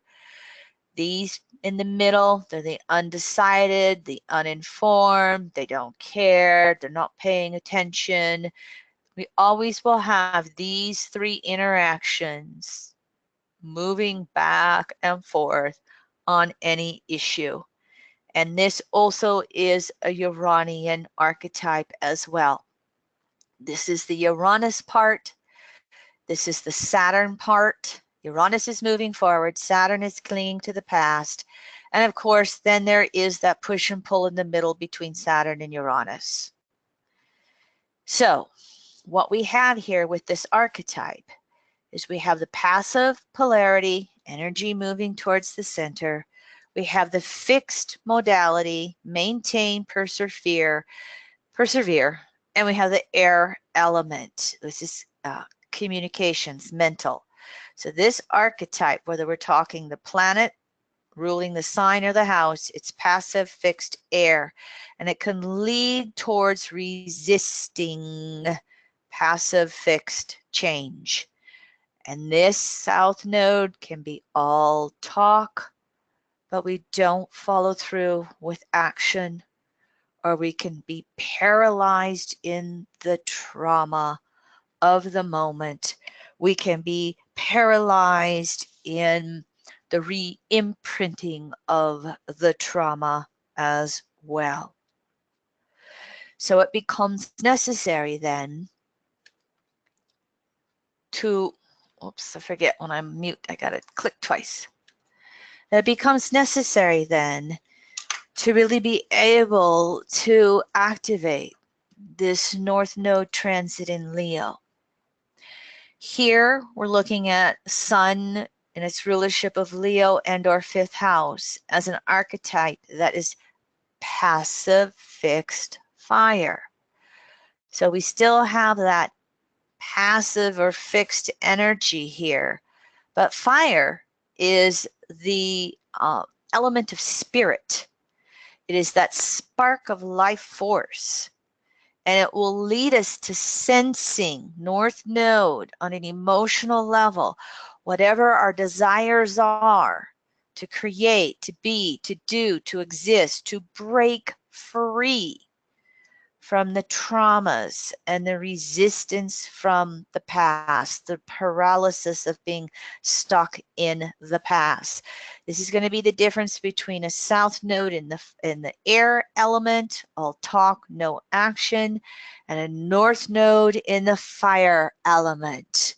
These in the middle, they're the undecided, the uninformed, they don't care, they're not paying attention. We always will have these three interactions moving back and forth on any issue. And this also is a Uranian archetype as well. This is the Uranus part. This is the Saturn part. Uranus is moving forward. Saturn is clinging to the past. And of course, then there is that push and pull in the middle between Saturn and Uranus. So what we have here with this archetype is we have the passive polarity, energy moving towards the center. We have the fixed modality, maintain, persevere, and we have the air element. This is communications, mental. So this archetype, whether we're talking the planet ruling the sign or the house, it's passive, fixed, air, and it can lead towards resisting passive, fixed change. And this south node can be all talk, but we don't follow through with action, or we can be paralyzed in the trauma of the moment. We can be paralyzed in the re-imprinting of the trauma as well. So it becomes necessary then to, oops, I forget when I'm mute, I gotta click twice. It becomes necessary then to really be able to activate this North Node transit in Leo. Here we're looking at Sun in its rulership of Leo and or fifth house as an archetype that is passive fixed fire. So we still have that passive or fixed energy here, but fire is the element of spirit. It is that spark of life force, and it will lead us to sensing North Node on an emotional level, whatever our desires are, to create, to be, to do, to exist, to break free from the traumas and the resistance from the past, the paralysis of being stuck in the past. This is going to be the difference between a south node in the air element, all talk, no action, and a north node in the fire element.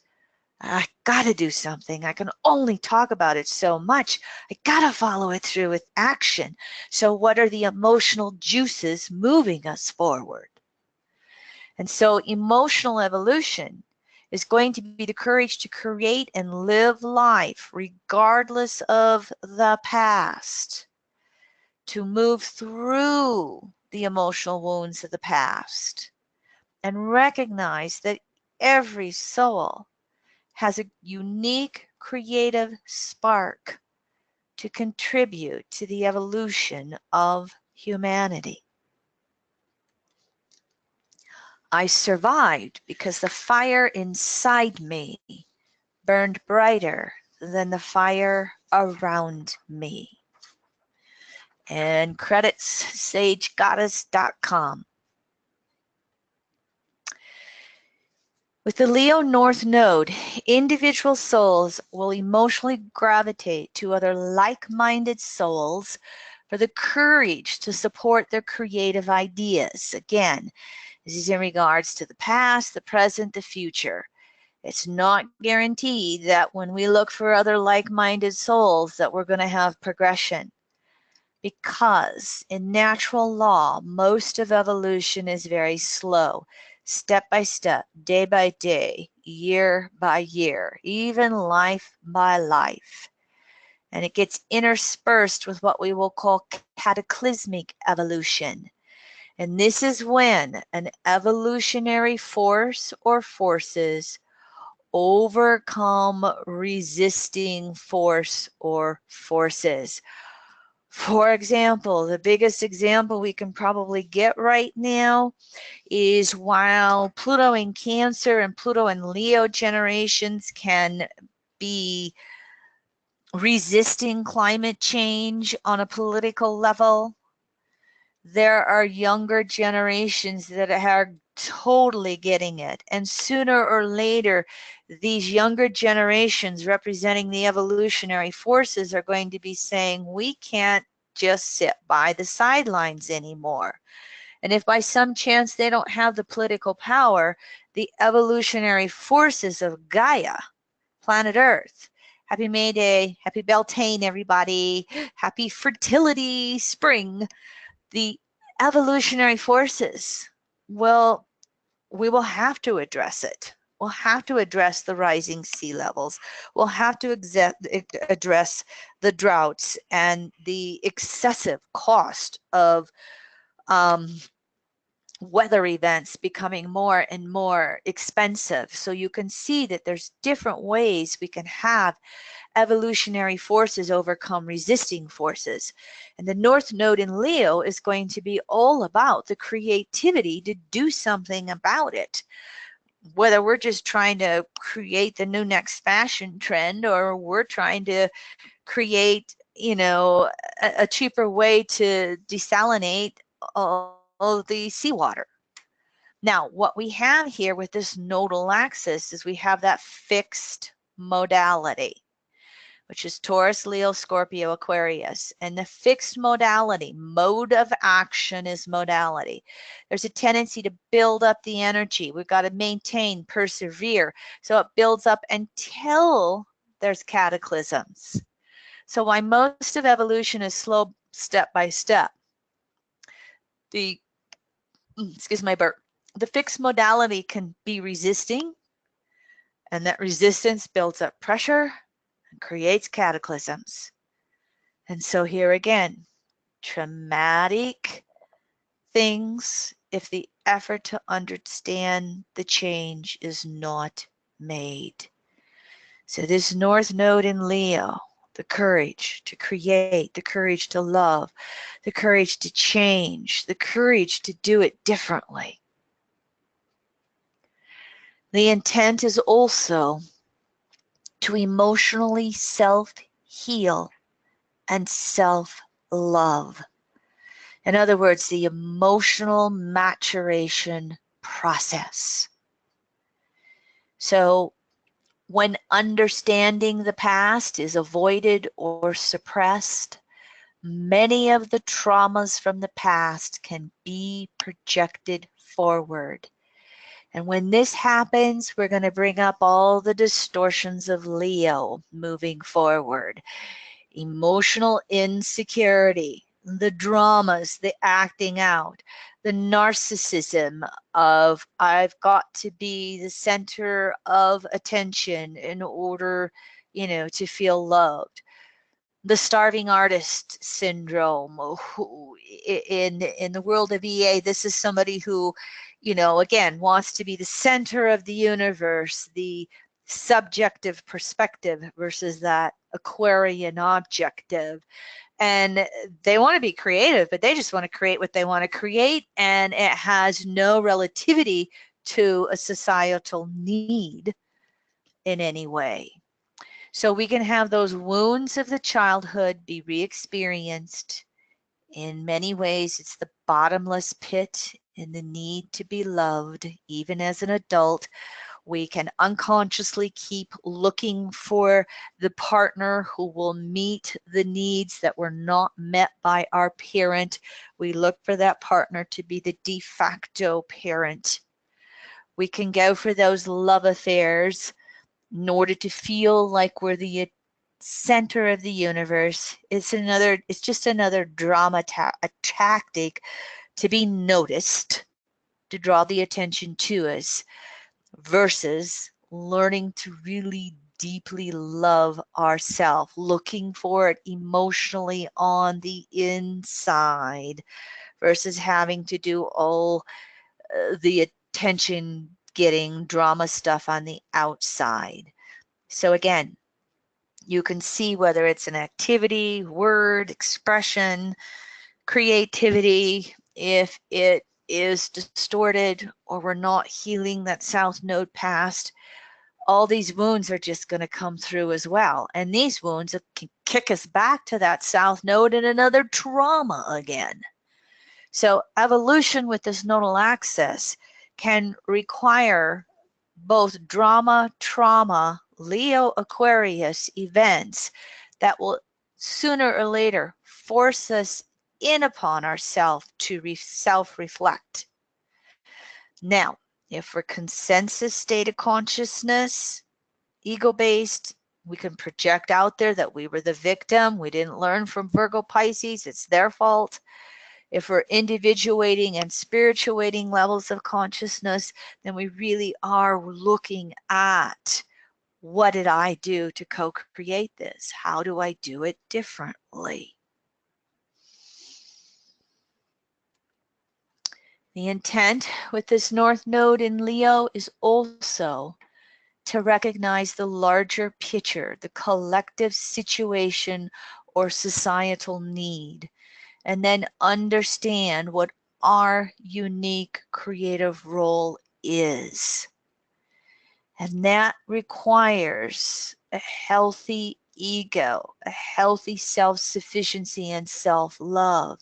I gotta do something. I can only talk about it so much. I gotta follow it through with action. So what are the emotional juices moving us forward? And so emotional evolution is going to be the courage to create and live life regardless of the past, to move through the emotional wounds of the past and recognize that every soul has a unique creative spark to contribute to the evolution of humanity. I survived because the fire inside me burned brighter than the fire around me. And credits sagegoddess.com. With the Leo North Node, individual souls will emotionally gravitate to other like-minded souls for the courage to support their creative ideas. Again, this is in regards to the past, the present, the future. It's not guaranteed that when we look for other like-minded souls that we're going to have progression. Because in natural law, most of evolution is very slow. Step by step, day by day, year by year, even life by life. And it gets interspersed with what we will call cataclysmic evolution. And this is when an evolutionary force or forces overcome resisting force or forces. For example, the biggest example we can probably get right now is while Pluto in Cancer and Pluto in Leo generations can be resisting climate change on a political level. There are younger generations that are totally getting it. And sooner or later, these younger generations representing the evolutionary forces are going to be saying, we can't just sit by the sidelines anymore. And if by some chance they don't have the political power, the evolutionary forces of Gaia, planet Earth. Happy May Day, happy Beltane, everybody. Happy fertility spring. The evolutionary forces, well, we will have to address it. We'll have to address the rising sea levels. We'll have to address the droughts and the excessive cost of weather events becoming more and more expensive. So you can see that there's different ways we can have evolutionary forces overcome resisting forces. And the North Node in Leo is going to be all about the creativity to do something about it. Whether we're just trying to create the new next fashion trend, or we're trying to create, a cheaper way to desalinate all the seawater. Now, what we have here with this nodal axis is we have that fixed modality, which is Taurus, Leo, Scorpio, Aquarius. And the fixed modality, mode of action is modality. There's a tendency to build up the energy. We've got to maintain, persevere. So it builds up until there's cataclysms. So while most of evolution is slow, step by step, the, excuse my burp, the fixed modality can be resisting, and that resistance builds up pressure and creates cataclysms. And so here again, traumatic things if the effort to understand the change is not made. So this North Node in Leo, the courage to create, the courage to love, the courage to change, the courage to do it differently. The intent is also to emotionally self-heal and self-love. In other words, the emotional maturation process. So when understanding the past is avoided or suppressed, many of the traumas from the past can be projected forward. And when this happens, we're going to bring up all the distortions of Leo moving forward. Emotional insecurity, the dramas, the acting out, the narcissism of I've got to be the center of attention in order, to feel loved. The starving artist syndrome. In the world of EA, this is somebody who, again, wants to be the center of the universe, the subjective perspective versus that Aquarian objective. And they want to be creative, but they just want to create what they want to create, and it has no relativity to a societal need in any way. So we can have those wounds of the childhood be re-experienced. In many ways, it's the bottomless pit and the need to be loved. Even as an adult, we can unconsciously keep looking for the partner who will meet the needs that were not met by our parent. We look for that partner to be the de facto parent. We can go for those love affairs in order to feel like we're the center of the universe. It's just another drama tactic to be noticed, to draw the attention to us, versus learning to really deeply love ourselves, looking for it emotionally on the inside, versus having to do all the attention getting drama stuff on the outside. So again, you can see whether it's an activity, word, expression, creativity, if it is distorted or we're not healing that South Node past, all these wounds are just going to come through as well. And these wounds can kick us back to that south node and another trauma again. So evolution with this nodal axis can require both drama, trauma, Leo-Aquarius events that will sooner or later force us in upon ourselves to self-reflect. Now, if we're consensus state of consciousness, ego-based, we can project out there that we were the victim. We didn't learn from Virgo Pisces. It's their fault. If we're individuating and spirituating levels of consciousness, then we really are looking at what did I do to co-create this? How do I do it differently? The intent with this North Node in Leo is also to recognize the larger picture, the collective situation or societal need, and then understand what our unique creative role is. And that requires a healthy ego, a healthy self-sufficiency and self-love,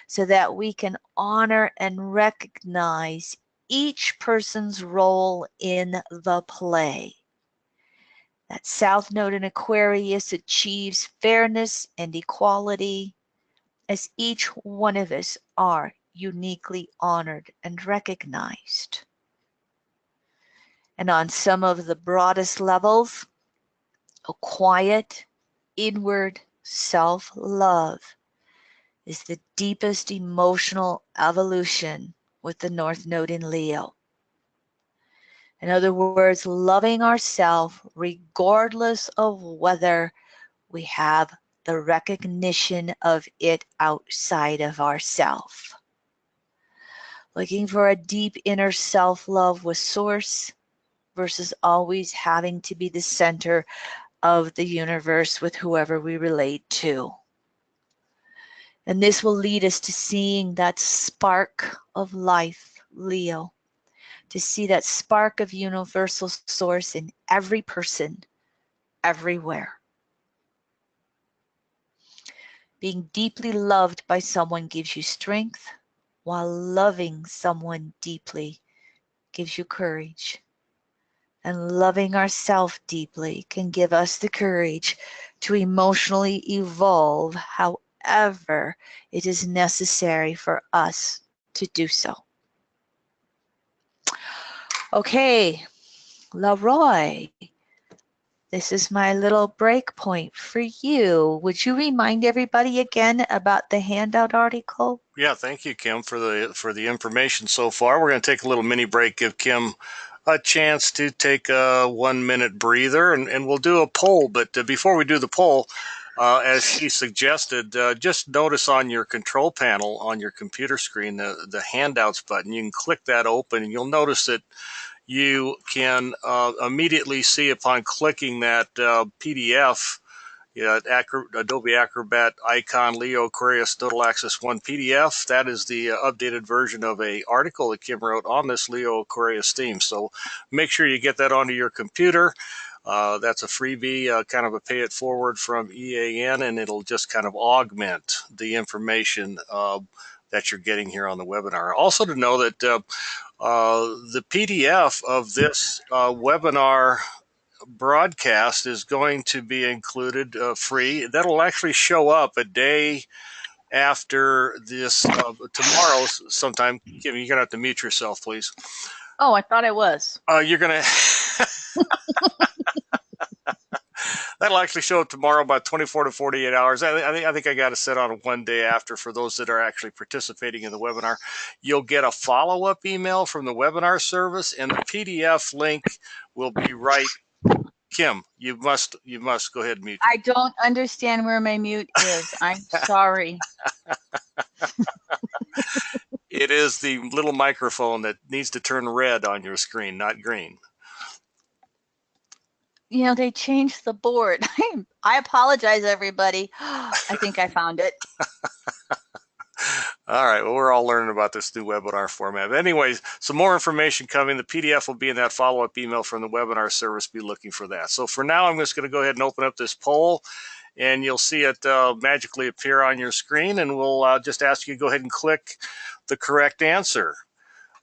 so that we can honor and recognize each person's role in the play. That South Node in Aquarius achieves fairness and equality, as each one of us are uniquely honored and recognized. And on some of the broadest levels, a quiet, inward self-love is the deepest emotional evolution with the North Node in Leo. In other words, loving ourselves regardless of whether we have the recognition of it outside of ourselves. Looking for a deep inner self-love with source versus always having to be the center of the universe with whoever we relate to. And this will lead us to seeing that spark of life, Leo, to see that spark of universal source in every person, everywhere. Being deeply loved by someone gives you strength, while loving someone deeply gives you courage. And loving ourselves deeply can give us the courage to emotionally evolve however it is necessary for us to do so. Okay, Leroy, this is my little break point for you. Would you remind everybody again about the handout article? Yeah, thank you, Kim, for the information so far. We're going to take a little mini break, give Kim a chance to take a 1 minute breather, and we'll do a poll. But before we do the poll, as she suggested, just notice on your control panel on your computer screen the handouts button. You can click that open, and you'll notice that you can immediately see upon clicking that PDF. Yeah, Adobe Acrobat icon, Leo-Aquarius Nodal Axis 1 PDF. That is the updated version of a article that Kim wrote on this Leo-Aquarius theme. So make sure you get that onto your computer. That's a freebie, kind of a pay it forward from EAN, and it'll just kind of augment the information that you're getting here on the webinar. Also to know that the PDF of this webinar broadcast is going to be included free. That'll actually show up a day after this tomorrow sometime. Kim, you're gonna have to mute yourself, please. Oh, I thought I was. You're gonna that'll actually show up tomorrow, about 24 to 48 hours. I think I got to set on 1 day after for those that are actually participating in the webinar. You'll get a follow-up email from the webinar service, and the PDF link will be right. Kim, you must go ahead and mute. I don't understand where my mute is. I'm sorry. It is the little microphone that needs to turn red on your screen, not green. You know, they changed the board. I apologize, everybody. I think I found it. All right, well, we're all learning about this new webinar format. But anyways, some more information coming. The PDF will be in that follow-up email from the webinar service. Be looking for that. So for now, I'm just going to go ahead and open up this poll, and you'll see it magically appear on your screen, and we'll just ask you to go ahead and click the correct answer.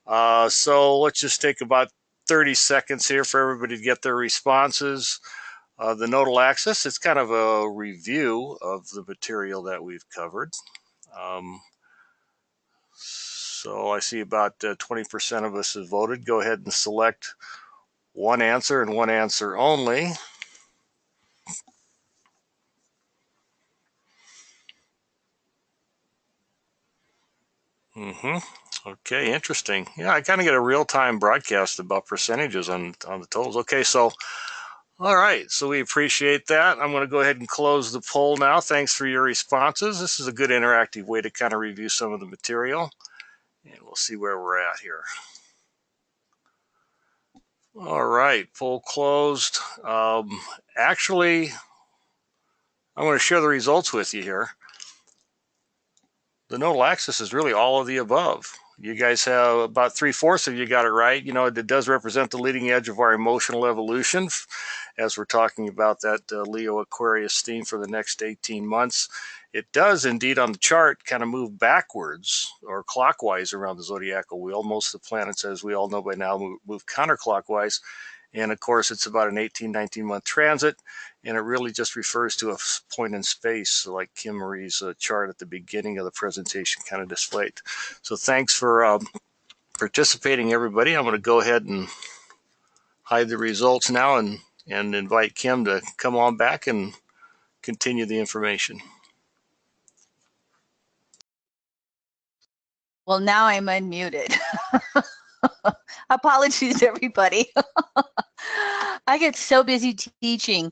So let's just take about 30 seconds here for everybody to get their responses. The nodal axis, it's kind of a review of the material that we've covered. So I see about 20% of us have voted. Go ahead and select one answer and one answer only. Okay, interesting. Yeah, I kind of get a real-time broadcast about percentages on the totals. Okay, so all right, so we appreciate that. I'm going to go ahead and close the poll now. Thanks for your responses. This is a good interactive way to kind of review some of the material, and we'll see where we're at here. All right, poll closed. Actually, I'm going to share the results with you here. The nodal axis is really all of the above. You guys have about 3/4 of you got it right. You know, it does represent the leading edge of our emotional evolution as we're talking about that Leo-Aquarius theme for the next 18 months. It does indeed on the chart kind of move backwards or clockwise around the zodiacal wheel. Most of the planets, as we all know by now, move counterclockwise. And of course, it's about an 18, 19-month transit, and it really just refers to a point in space, like Kim Marie's chart at the beginning of the presentation kind of displayed. So thanks for participating, everybody. I'm going to go ahead and hide the results now and invite Kim to come on back and continue the information. Well, now I'm unmuted. Apologies, everybody. I get so busy teaching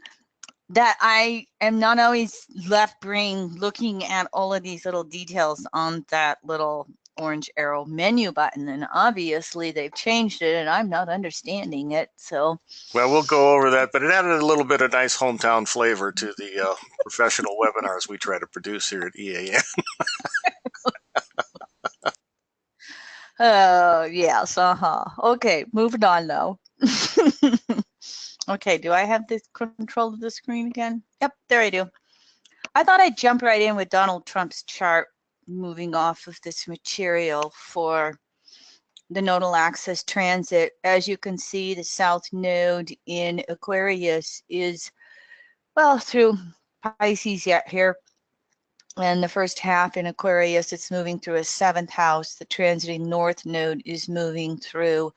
that I am not always left brain looking at all of these little details on that little orange arrow menu button. And obviously they've changed it and I'm not understanding it. So, well, we'll go over that, but it added a little bit of nice hometown flavor to the professional webinars we try to produce here at EAN. yes, okay, moving on now. Okay, do I have the control of the screen again? Yep, there I do. I thought I'd jump right in with Donald Trump's chart, moving off of this material for the nodal axis transit. As you can see, the south node in Aquarius is, well, through Pisces yet here. And the first half in Aquarius, it's moving through his 7th house. The transiting north node is moving through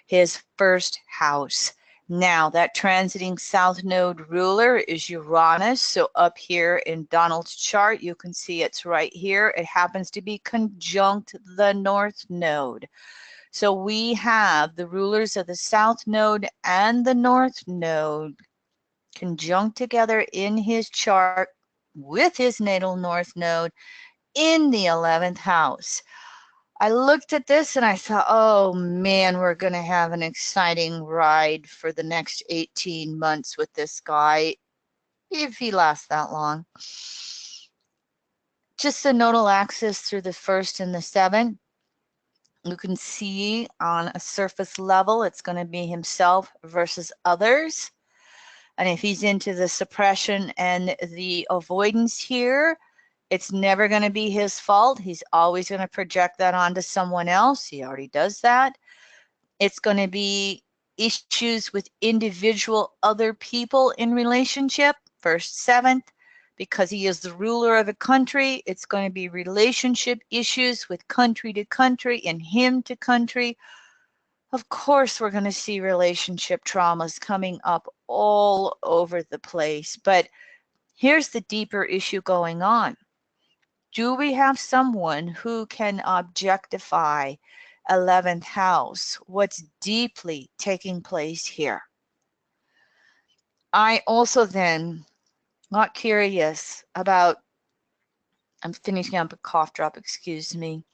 his 1st house. Now, that transiting south node ruler is Uranus. So up here in Donald's chart, you can see it's right here. It happens to be conjunct the north node. So we have the rulers of the south node and the north node conjunct together in his chart with his natal north node in the 11th house. I looked at this and I thought, oh man, we're going to have an exciting ride for the next 18 months with this guy, if he lasts that long. Just the nodal axis through the 1st and the 7th. You can see on a surface level, it's going to be himself versus others. And if he's into the suppression and the avoidance here, it's never going to be his fault. He's always going to project that onto someone else. He already does that. It's going to be issues with individual other people in relationship, 1st, 7th. Because he is the ruler of a country, it's going to be relationship issues with country to country and him to country. Of course, we're going to see relationship traumas coming up all over the place. But here's the deeper issue going on. Do we have someone who can objectify 11th house? What's deeply taking place here? I also then got curious about, I'm finishing up a cough drop, excuse me,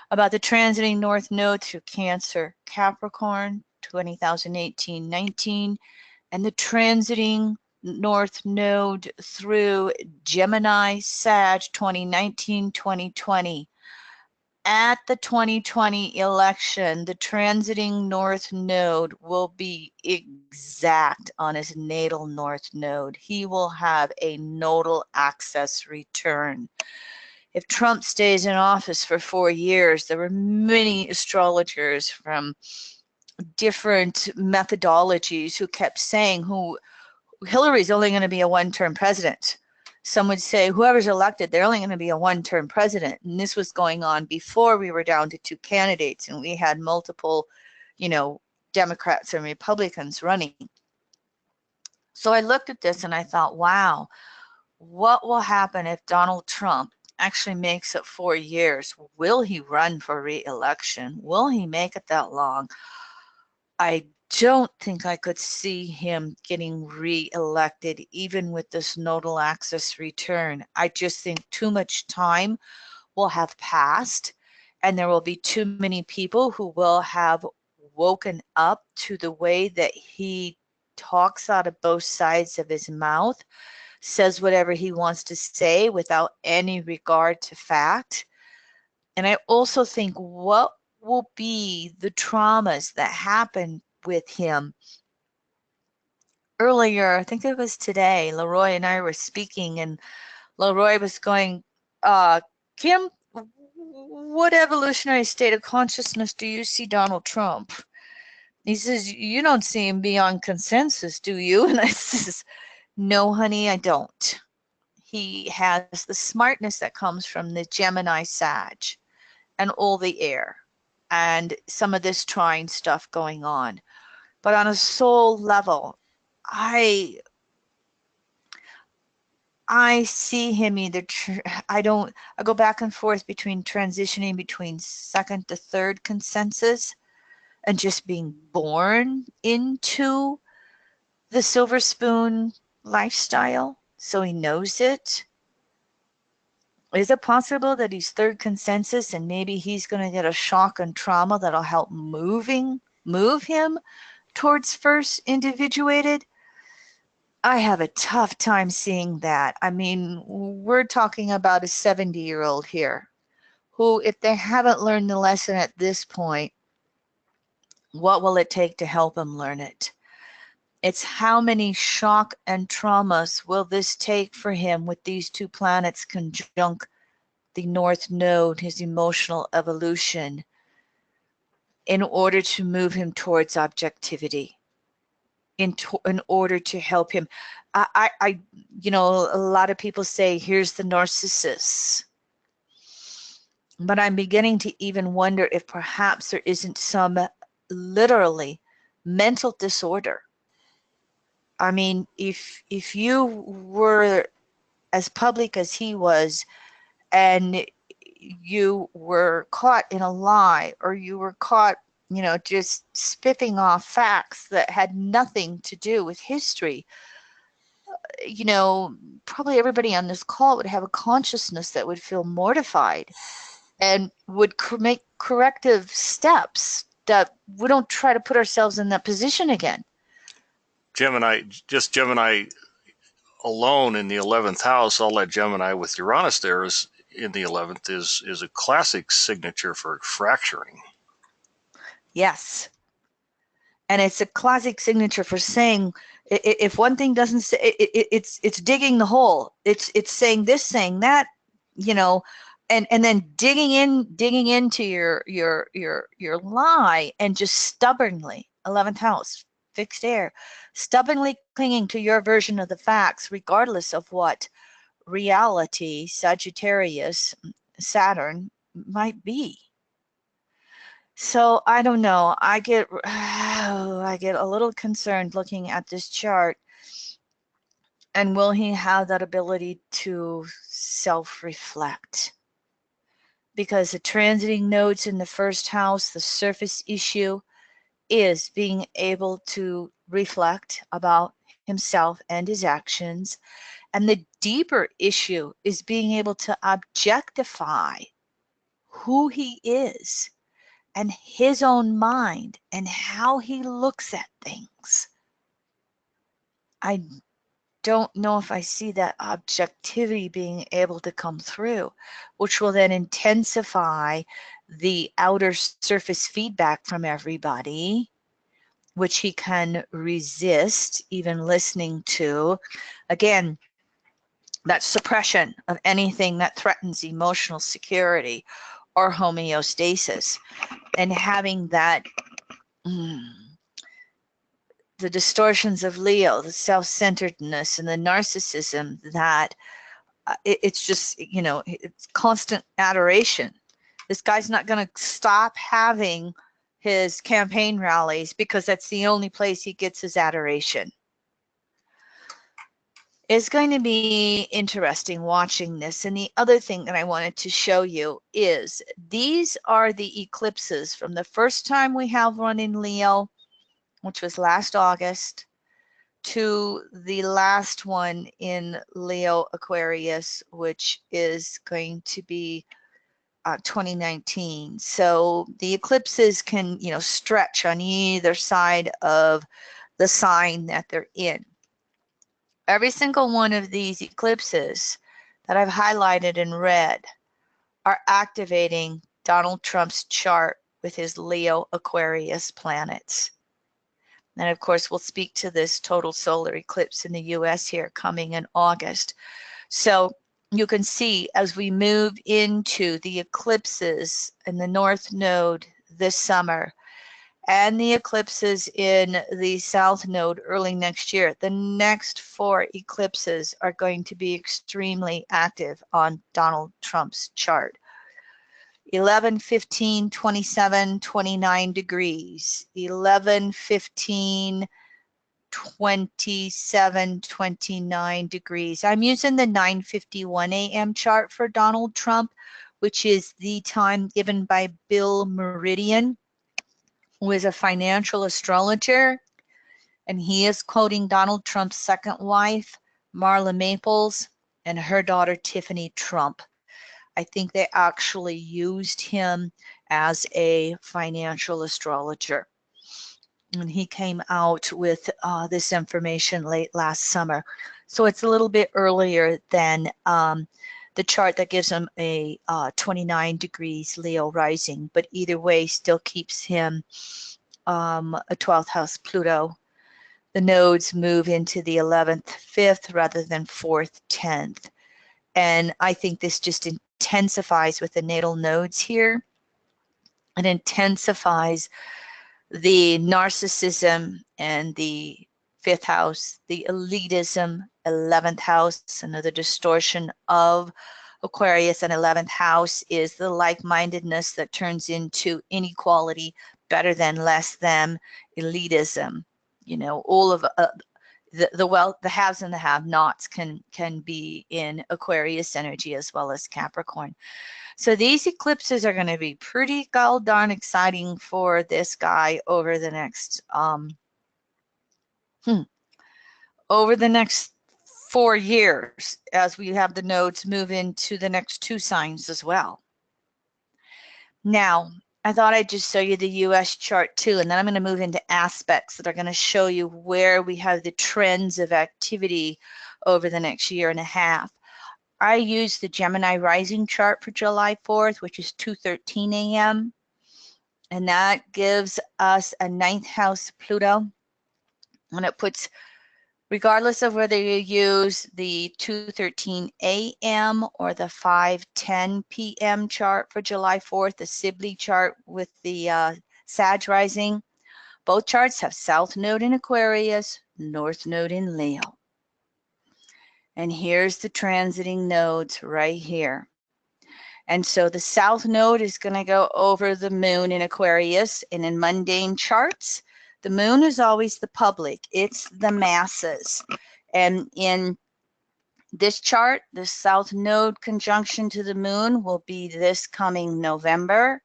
about the transiting north node through Cancer, Capricorn, 2018-19, and the transiting north node through Gemini, Sag, 2019-2020. at the 2020 election, the transiting North Node will be exact on his natal North Node. He will have a nodal axis return. If Trump stays in office for 4 years, there were many astrologers from different methodologies who kept saying Hillary's only going to be a one-term president. Some would say whoever's elected, they're only going to be a one-term president. And this was going on before we were down to 2 candidates and we had multiple, Democrats and Republicans running. So I looked at this and I thought, wow, what will happen if Donald Trump actually makes it 4 years? Will he run for re-election? Will he make it that long? I don't think I could see him getting re-elected even with this nodal axis return. I just think too much time will have passed and there will be too many people who will have woken up to the way that he talks out of both sides of his mouth, says whatever he wants to say without any regard to fact. And I also think what will be the traumas that happen with him. Earlier, I think it was today, Leroy and I were speaking and Leroy was going, Kim, what evolutionary state of consciousness do you see Donald Trump? He says, you don't see him beyond consensus, do you? And I says, no, honey, I don't. He has the smartness that comes from the Gemini Sag and all the air and some of this trying stuff going on. But on a soul level, I see him either, I go back and forth between transitioning between second to third consensus and just being born into the silver spoon lifestyle so he knows it. Is it possible that he's third consensus and maybe he's going to get a shock and trauma that'll help move him towards first individuated? I have a tough time seeing that. I mean, we're talking about a 70-year-old here who, if they haven't learned the lesson at this point, what will it take to help them learn it? It's how many shock and traumas will this take for him with these 2 planets conjunct the North Node, his emotional evolution, in order to move him towards objectivity, in order to help him. A lot of people say, here's the narcissist. But I'm beginning to even wonder if perhaps there isn't some literally mental disorder. I mean, if you were as public as he was and you were caught in a lie or you were caught, just spiffing off facts that had nothing to do with history, probably everybody on this call would have a consciousness that would feel mortified and would make corrective steps that we don't try to put ourselves in that position again. Gemini alone in the 11th house, all that Gemini with Uranus there is in the 11th is a classic signature for fracturing. Yes. And it's a classic signature for saying, if one thing doesn't say, it's digging the hole. It's saying this, saying that, and then digging into your lie and just stubbornly, 11th house, fixed air, stubbornly clinging to your version of the facts, regardless of what reality, Sagittarius, Saturn might be. So I don't know. I get a little concerned looking at this chart. And will he have that ability to self-reflect? Because the transiting nodes in the first house, the surface issue is being able to reflect about himself and his actions. And the deeper issue is being able to objectify who he is and his own mind and how he looks at things. I don't know if I see that objectivity being able to come through, which will then intensify the outer surface feedback from everybody, which he can resist even listening to. Again, that suppression of anything that threatens emotional security or homeostasis, and having that the distortions of Leo, the self-centeredness and the narcissism, that it's just, you know, it's constant adoration. This guy's not going to stop having his campaign rallies because that's the only place he gets his adoration. It's going to be interesting watching this. And the other thing that I wanted to show you is these are the eclipses from the first time we have one in Leo, which was last August, to the last one in Leo-Aquarius, which is going to be 2019. So the eclipses can, you know, stretch on either side of the sign that they're in. Every single one of these eclipses that I've highlighted in red are activating Donald Trump's chart with his Leo-Aquarius planets. And of course, we'll speak to this total solar eclipse in the US here coming in August. So you can see as we move into the eclipses in the North Node this summer and the eclipses in the South Node early next year, the next 4 eclipses are going to be extremely active on Donald Trump's chart. 11, 15, 27, 29 degrees, 11, 15, 27, 29 degrees. I'm using the 9:51 a.m. chart for Donald Trump, which is the time given by Bill Meridian, who is a financial astrologer, and he is quoting Donald Trump's second wife, Marla Maples, and her daughter, Tiffany Trump. I think they actually used him as a financial astrologer. And he came out with this information late last summer. So it's a little bit earlier than the chart that gives him a 29 degrees Leo rising, but either way still keeps him a 12th house Pluto. The nodes move into the 11th, 5th rather than 4th, 10th. And I think this just intensifies with the natal nodes here. It intensifies the narcissism and the 5th house, the elitism, 11th house, another distortion of Aquarius and 11th house is the like-mindedness that turns into inequality, better than, less than, elitism. You know, all of the wealth, the haves and the have-nots can be in Aquarius energy as well as Capricorn. So these eclipses are going to be pretty darn exciting for this guy over the next 4 years, as we have the nodes move into the next 2 signs as well. Now, I thought I'd just show you the US chart too, and then I'm going to move into aspects that are going to show you where we have the trends of activity over the next year and a half. I use the Gemini rising chart for July 4th, which is 2:13 a.m. And that gives us a 9th house Pluto. And it puts, regardless of whether you use the 2:13 a.m. or the 5:10 p.m. chart for July 4th, the Sibley chart with the Sag rising, both charts have South Node in Aquarius, North Node in Leo. And here's the transiting nodes right here. And so the South Node is going to go over the moon in Aquarius, and in mundane charts, the moon is always the public. It's the masses. And in this chart, the South Node conjunction to the moon will be this coming November.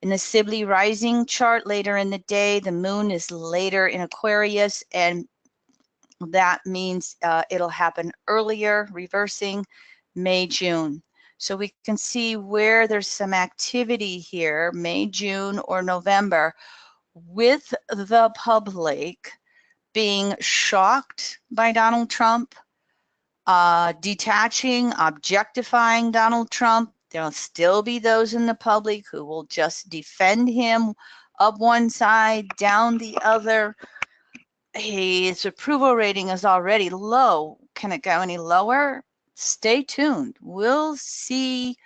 In the Sibley rising chart later in the day, the moon is later in Aquarius, and that means it'll happen earlier, reversing May, June. So we can see where there's some activity here, May, June, or November, with the public being shocked by Donald Trump, detaching, objectifying Donald Trump. There'll still be those in the public who will just defend him up one side, down the other. His approval rating is already low. Can it go any lower? Stay tuned. We'll see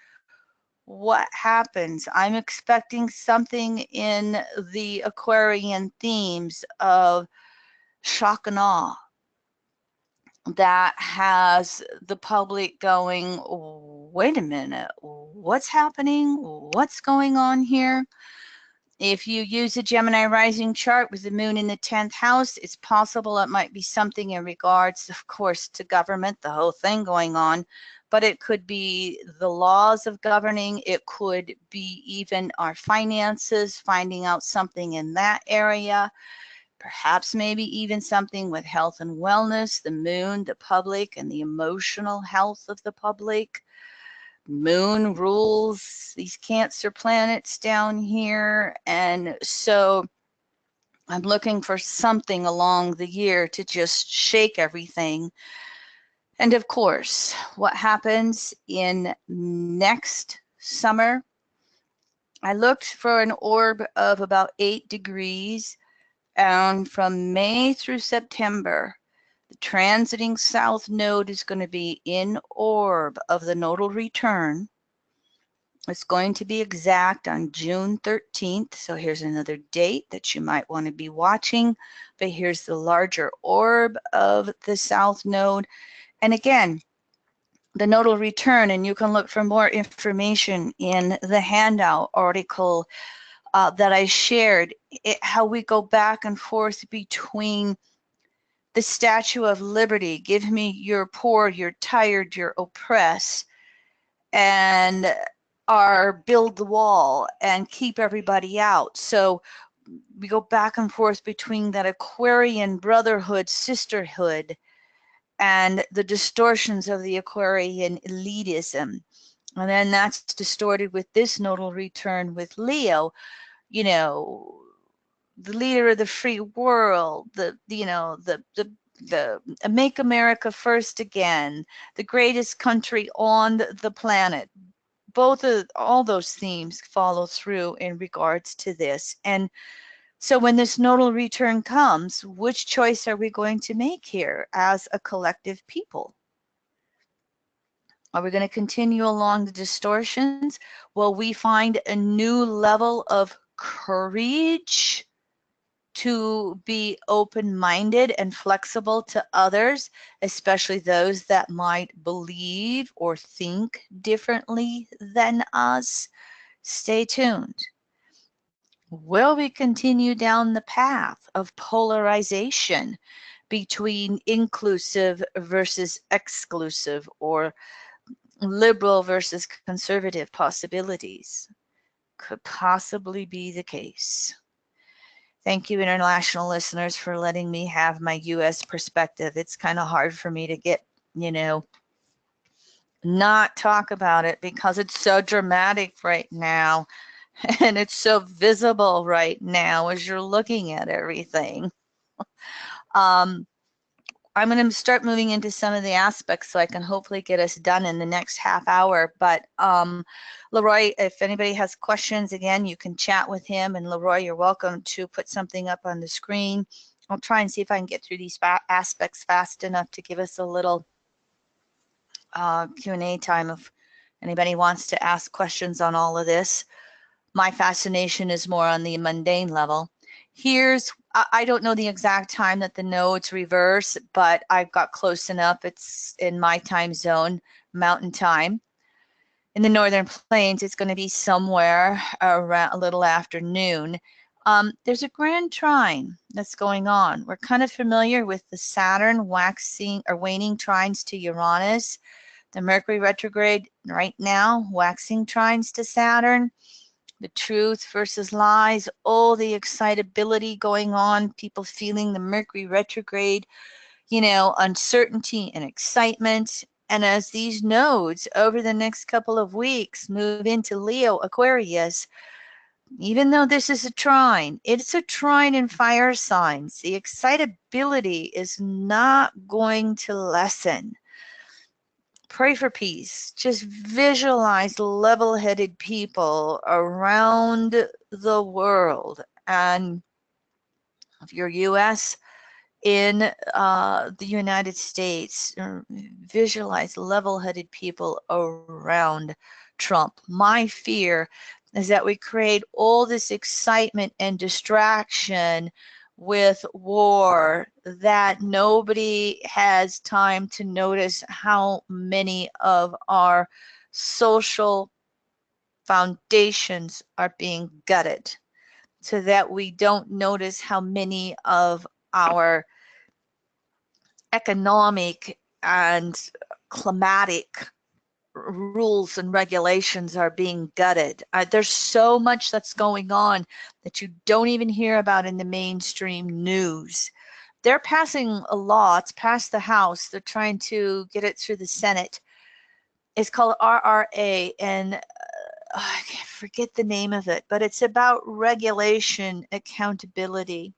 what happens. I'm expecting something in the Aquarian themes of shock and awe that has the public going, wait a minute, what's happening? What's going on here? If you use a Gemini rising chart with the moon in the 10th house, it's possible it might be something in regards, of course, to government, the whole thing going on, but it could be the laws of governing. It could be even our finances, finding out something in that area. Perhaps maybe even something with health and wellness, the moon, the public, and the emotional health of the public. Moon rules these Cancer planets down here. And so I'm looking for something along the year to just shake everything. And of course, what happens in next summer? I looked for an orb of about 8 degrees. And from May through September, the transiting south node is going to be in orb of the nodal return. It's going to be exact on June 13th. So here's another date that you might want to be watching. But here's the larger orb of the south node. And again, the nodal return, and you can look for more information in the handout article that I shared, how we go back and forth between the Statue of Liberty, give me your poor, your tired, your oppressed, and our build the wall and keep everybody out. So we go back and forth between that Aquarian brotherhood, sisterhood, and the distortions of the Aquarian elitism. And then that's distorted with this nodal return with Leo, you know, the leader of the free world, the make America first again, the greatest country on the planet. All those themes follow through in regards to this. And so when this nodal return comes, which choice are we going to make here as a collective people? Are we going to continue along the distortions? Will we find a new level of courage to be open-minded and flexible to others, especially those that might believe or think differently than us? Stay tuned. Will we continue down the path of polarization between inclusive versus exclusive, or liberal versus conservative possibilities? Could possibly be the case. Thank you, international listeners, for letting me have my U.S. perspective. It's kind of hard for me to get, not talk about it because it's so dramatic right now and it's so visible right now as you're looking at everything. I'm going to start moving into some of the aspects so I can hopefully get us done in the next half hour. But Leroy, if anybody has questions, again, you can chat with him. And Leroy, you're welcome to put something up on the screen. I'll try and see if I can get through these aspects fast enough to give us a little Q&A time if anybody wants to ask questions on all of this. My fascination is more on the mundane level. I don't know the exact time that the nodes reverse, but I've got close enough. It's in my time zone, mountain time. In the northern plains, it's going to be somewhere around a little after noon. There's a grand trine that's going on. We're kind of familiar with the Saturn waxing or waning trines to Uranus, the Mercury retrograde right now, waxing trines to Saturn. The truth versus lies, all the excitability going on, people feeling the Mercury retrograde, uncertainty and excitement. And as these nodes over the next couple of weeks move into Leo-Aquarius, even though this is a trine, it's a trine in fire signs. The excitability is not going to lessen. pray for peace. Just visualize level-headed people around the world. And if you're US, in the United States, visualize level-headed people around Trump. My fear is that we create all this excitement and distraction with war that nobody has time to notice how many of our social foundations are being gutted, so that we don't notice how many of our economic and climatic rules and regulations are being gutted. There's so much that's going on that you don't even hear about in the mainstream news. They're passing a law. It's passed the House. They're trying to get it through the Senate. It's called RRA, and I can't forget the name of it, but it's about regulation accountability.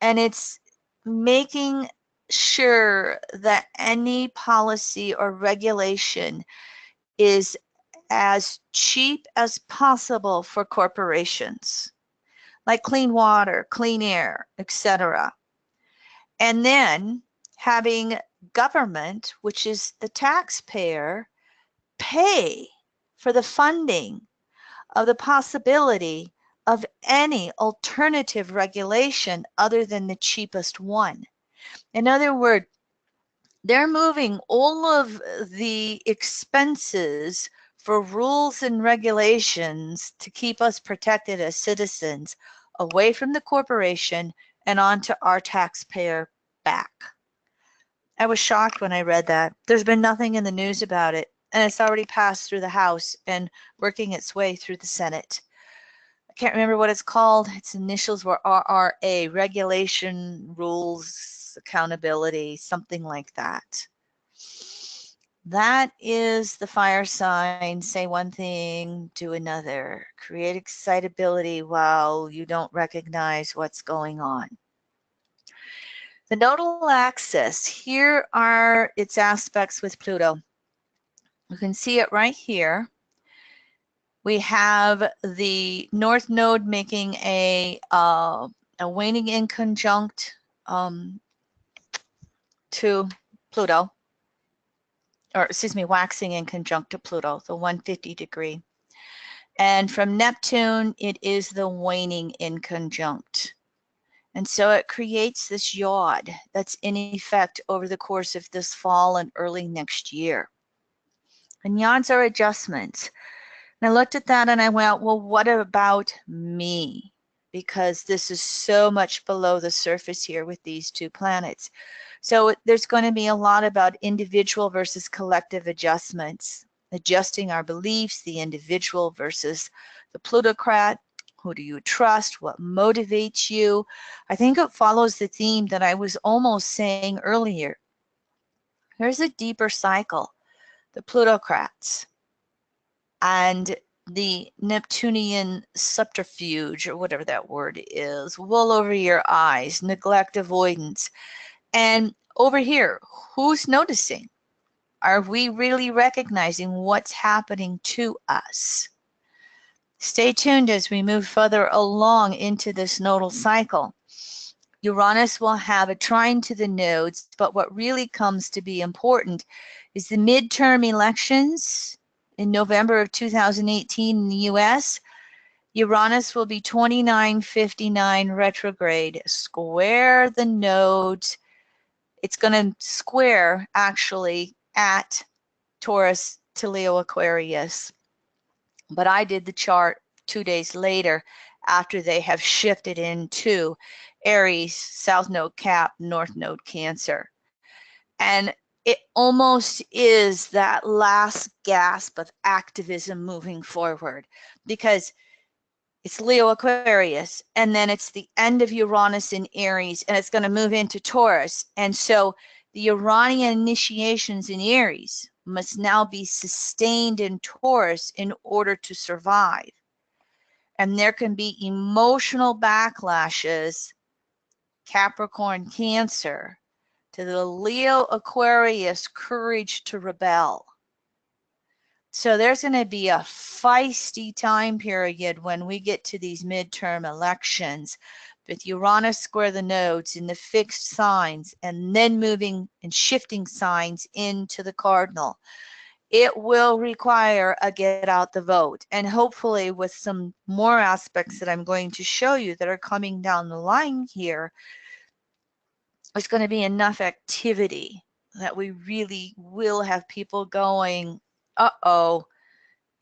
And it's making sure that any policy or regulation is as cheap as possible for corporations, like clean water, clean air, etc. And then having government, which is the taxpayer, pay for the funding of the possibility of any alternative regulation other than the cheapest one. In other words, they're moving all of the expenses for rules and regulations to keep us protected as citizens away from the corporation and onto our taxpayer back. I was shocked when I read that. There's been nothing in the news about it, and it's already passed through the House and working its way through the Senate. I can't remember what it's called. Its initials were RRA, Regulation, Rules, Accountability, something like that. That is the fire sign. Say one thing, do another. Create excitability while you don't recognize what's going on. The nodal axis, here are its aspects with Pluto. You can see it right here. We have the North Node making a waning in conjunct to Pluto, or excuse me, waxing in conjunct to Pluto, the 150 degree. And from Neptune, it is the waning in conjunct. And so it creates this yod that's in effect over the course of this fall and early next year. And yods are adjustments. And I looked at that and I went, well, what about me? Because this is so much below the surface here with these two planets. So there's going to be a lot about individual versus collective adjustments, adjusting our beliefs, the individual versus the plutocrat. Who do you trust? What motivates you? I think it follows the theme that I was almost saying earlier. There's a deeper cycle. The plutocrats and the Neptunian subterfuge, or whatever that word is, wool over your eyes, neglect, avoidance. And over here, who's noticing? Are we really recognizing what's happening to us? Stay tuned as we move further along into this nodal cycle. Uranus will have a trine to the nodes, but what really comes to be important is the midterm elections in November of 2018 in the US. Uranus will be 2959 retrograde, square the nodes. It's going to square actually at Taurus to Leo-Aquarius. But I did the chart 2 days later after they have shifted into Aries, South Node Cap, North Node Cancer. And it almost is that last gasp of activism moving forward, because it's Leo Aquarius, and then it's the end of Uranus in Aries, and it's going to move into Taurus. And so the Uranian initiations in Aries must now be sustained in Taurus in order to survive. And there can be emotional backlashes, Capricorn, Cancer, to the Leo-Aquarius, courage to rebel. So there's going to be a feisty time period when we get to these midterm elections, with Uranus square the nodes in the fixed signs and then moving and shifting signs into the cardinal. It will require a get out the vote, and hopefully with some more aspects that I'm going to show you that are coming down the line here, there's going to be enough activity that we really will have people going, uh-oh,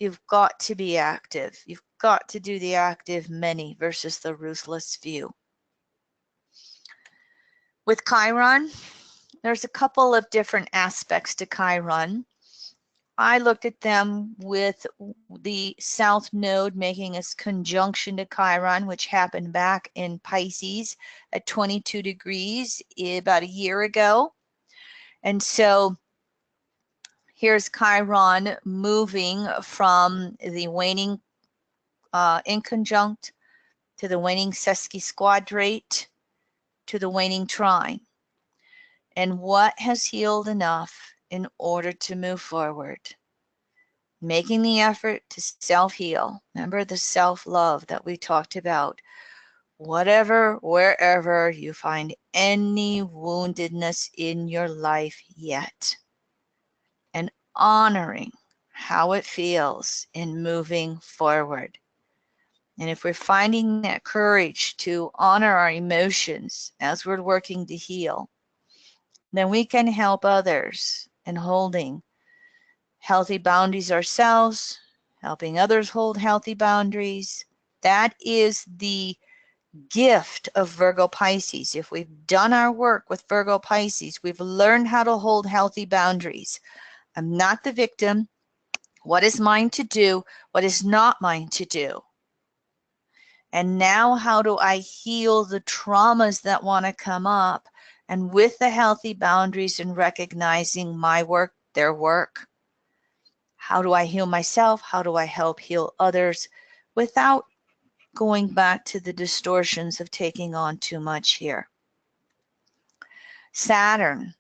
you've got to be active. You've got to do the active many versus the ruthless few. With Chiron, there's a couple of different aspects to Chiron. I looked at them with the South Node making its conjunction to Chiron, which happened back in Pisces at 22 degrees about a year ago. And so here's Chiron moving from the waning inconjunct to the waning sesquisquadrate to the waning trine. And what has healed enough in order to move forward? Making the effort to self-heal. Remember the self-love that we talked about. Whatever, wherever you find any woundedness in your life yet. And honoring how it feels in moving forward. And if we're finding that courage to honor our emotions as we're working to heal, then we can help others in holding healthy boundaries ourselves, helping others hold healthy boundaries. That is the gift of Virgo Pisces. If we've done our work with Virgo Pisces, we've learned how to hold healthy boundaries. I'm not the victim. What is mine to do? What is not mine to do? And now how do I heal the traumas that want to come up? And with the healthy boundaries and recognizing my work, their work. How do I heal myself? How do I help heal others without going back to the distortions of taking on too much here? Saturn.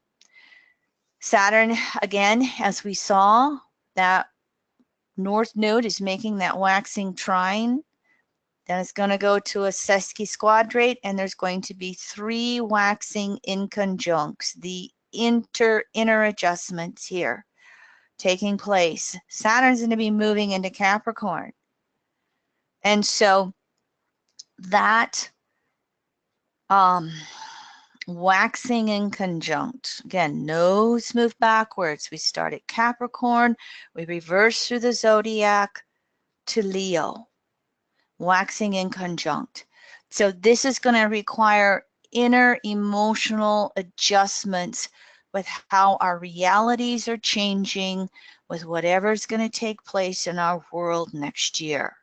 Saturn, again, as we saw, that North Node is making that waxing trine. Then it's going to go to a sesquisquadrate, and there's going to be 3 waxing inconjuncts, the inner adjustments here taking place. Saturn's going to be moving into Capricorn. And so that waxing inconjunct, again, nodes move backwards. We start at Capricorn, we reverse through the zodiac to Leo. Waxing inconjunct. So this is going to require inner emotional adjustments with how our realities are changing, with whatever's going to take place in our world next year.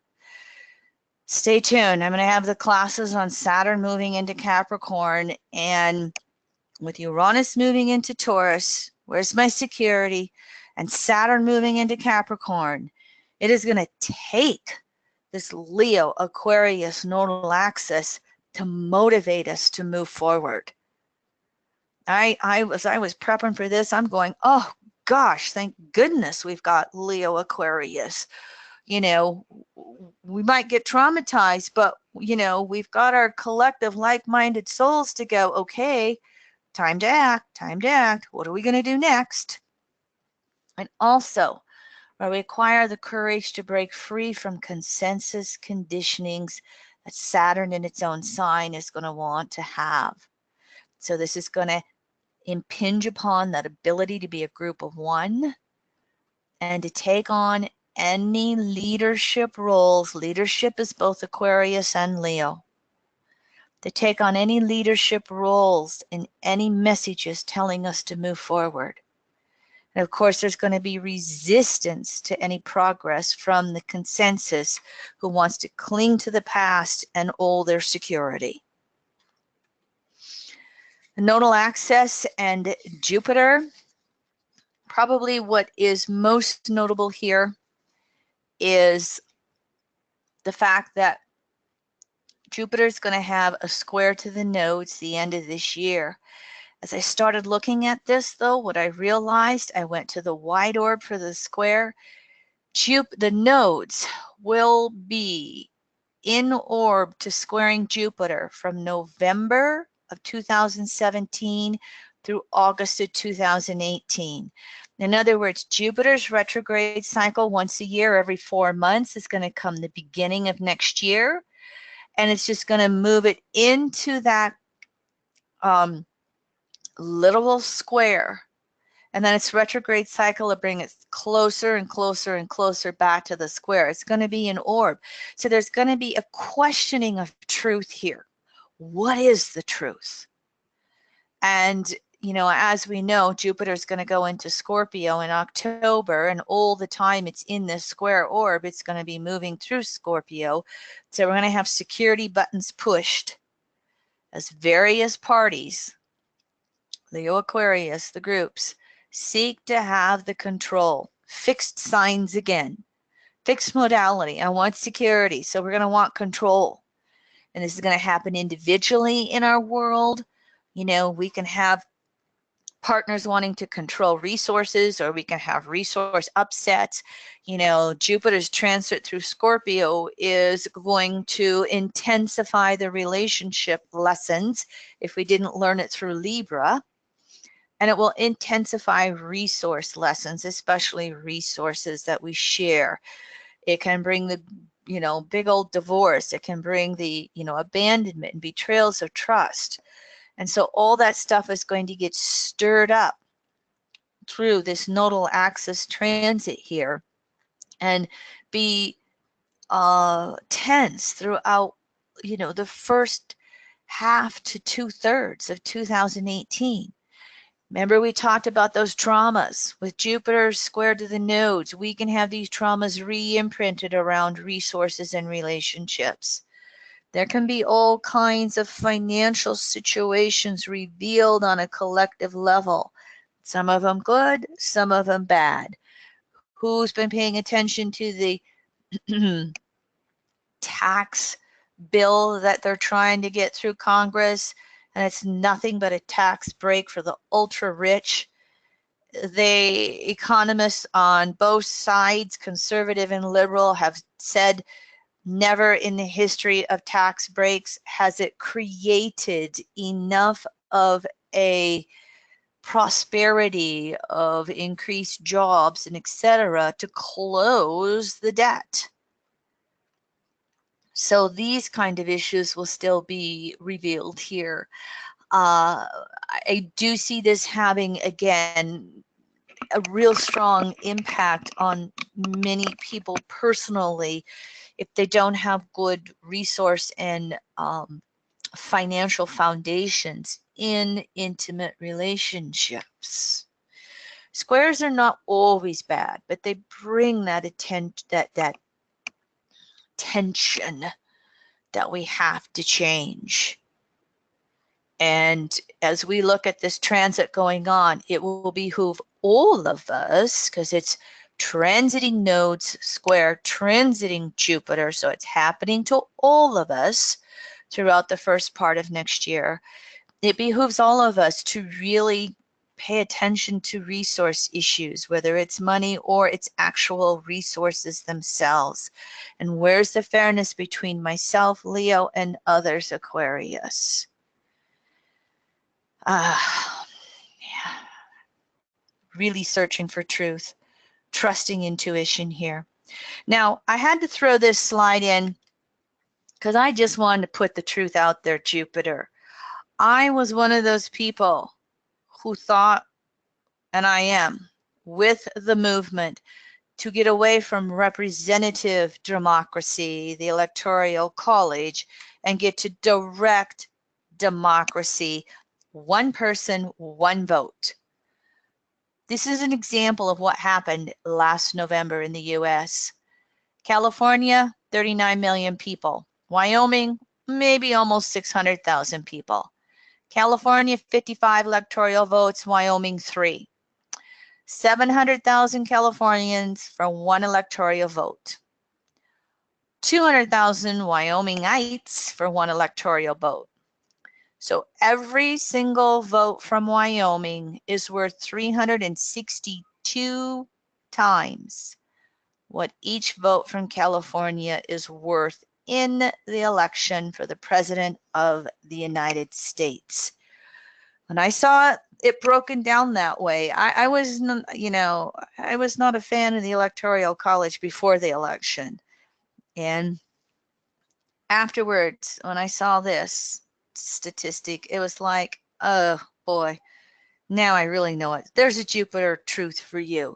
Stay tuned. I'm going to have the classes on Saturn moving into Capricorn, and with Uranus moving into Taurus, where's my security? And Saturn moving into Capricorn, it is going to take this Leo-Aquarius nodal axis to motivate us to move forward. I was prepping for this, I'm going, oh gosh, thank goodness we've got Leo-Aquarius. You know, we might get traumatized, but you know, we've got our collective like-minded souls to go, okay, time to act, time to act. What are we going to do next? And also, I require the courage to break free from consensus conditionings that Saturn in its own sign is going to want to have. So this is going to impinge upon that ability to be a group of one and to take on any leadership roles. Leadership is both Aquarius and Leo. To take on any leadership roles in any messages telling us to move forward. And of course, there's going to be resistance to any progress from the consensus who wants to cling to the past and hold their security. The nodal axis and Jupiter. Probably what is most notable here is the fact that Jupiter is going to have a square to the nodes the end of this year. As I started looking at this, though, what I realized, I went to the wide orb for the square. The nodes will be in orb to squaring Jupiter from November of 2017 through August of 2018. In other words, Jupiter's retrograde cycle once a year, every 4 months, is going to come the beginning of next year, and it's just going to move it into that literal square, and then its retrograde cycle will bring it closer and closer and closer back to the square. It's going to be an orb. So there's going to be a questioning of truth here. What is the truth? And, you know, as we know, Jupiter is going to go into Scorpio in October, and all the time it's in this square orb, it's going to be moving through Scorpio. So we're going to have security buttons pushed as various parties, Leo-Aquarius, the groups, seek to have the control. Fixed signs again. Fixed modality. I want security. So we're going to want control. And this is going to happen individually in our world. You know, we can have partners wanting to control resources, or we can have resource upsets. You know, Jupiter's transit through Scorpio is going to intensify the relationship lessons if we didn't learn it through Libra. And it will intensify resource lessons, especially resources that we share. It can bring the, you know, big old divorce. It can bring the, you know, abandonment and betrayals of trust. And so all that stuff is going to get stirred up through this nodal axis transit here and be tense throughout, you know, the first half to 2/3 of 2018. Remember, we talked about those traumas with Jupiter squared to the nodes. We can have these traumas re-imprinted around resources and relationships. There can be all kinds of financial situations revealed on a collective level. Some of them good, some of them bad. Who's been paying attention to the tax bill that they're trying to get through Congress? And it's nothing but a tax break for the ultra rich. The economists on both sides, conservative and liberal, have said never in the history of tax breaks has it created enough of a prosperity of increased jobs and etc. to close the debt. So these kind of issues will still be revealed here. I do see this having, again, a real strong impact on many people personally if they don't have good resource and financial foundations in intimate relationships. Squares are not always bad, but they bring that that tension that we have to change. And as we look at this transit going on, it will behoove all of us, because it's transiting nodes square, transiting Jupiter, so it's happening to all of us throughout the first part of next year. It behooves all of us to really pay attention to resource issues, whether it's money or it's actual resources themselves. And where's the fairness between myself, Leo, and others, Aquarius? Yeah. Really searching for truth, trusting intuition here. Now, I had to throw this slide in because I just wanted to put the truth out there, Jupiter. I was one of those people who thought, and I am, with the movement to get away from representative democracy, the electoral college, and get to direct democracy, one person, one vote. This is an example of what happened last November in the US. California, 39 million people. Wyoming, maybe almost 600,000 people. California, 55 electoral votes, Wyoming, 3. 700,000 Californians for 1 electoral vote. 200,000 Wyomingites for 1 electoral vote. So every single vote from Wyoming is worth 362 times what each vote from California is worth in the election for the President of the United States. When I saw it broken down that way, I was, I was not a fan of the Electoral College before the election. And afterwards, when I saw this statistic, it was like, oh boy, now I really know it. There's a Jupiter truth for you.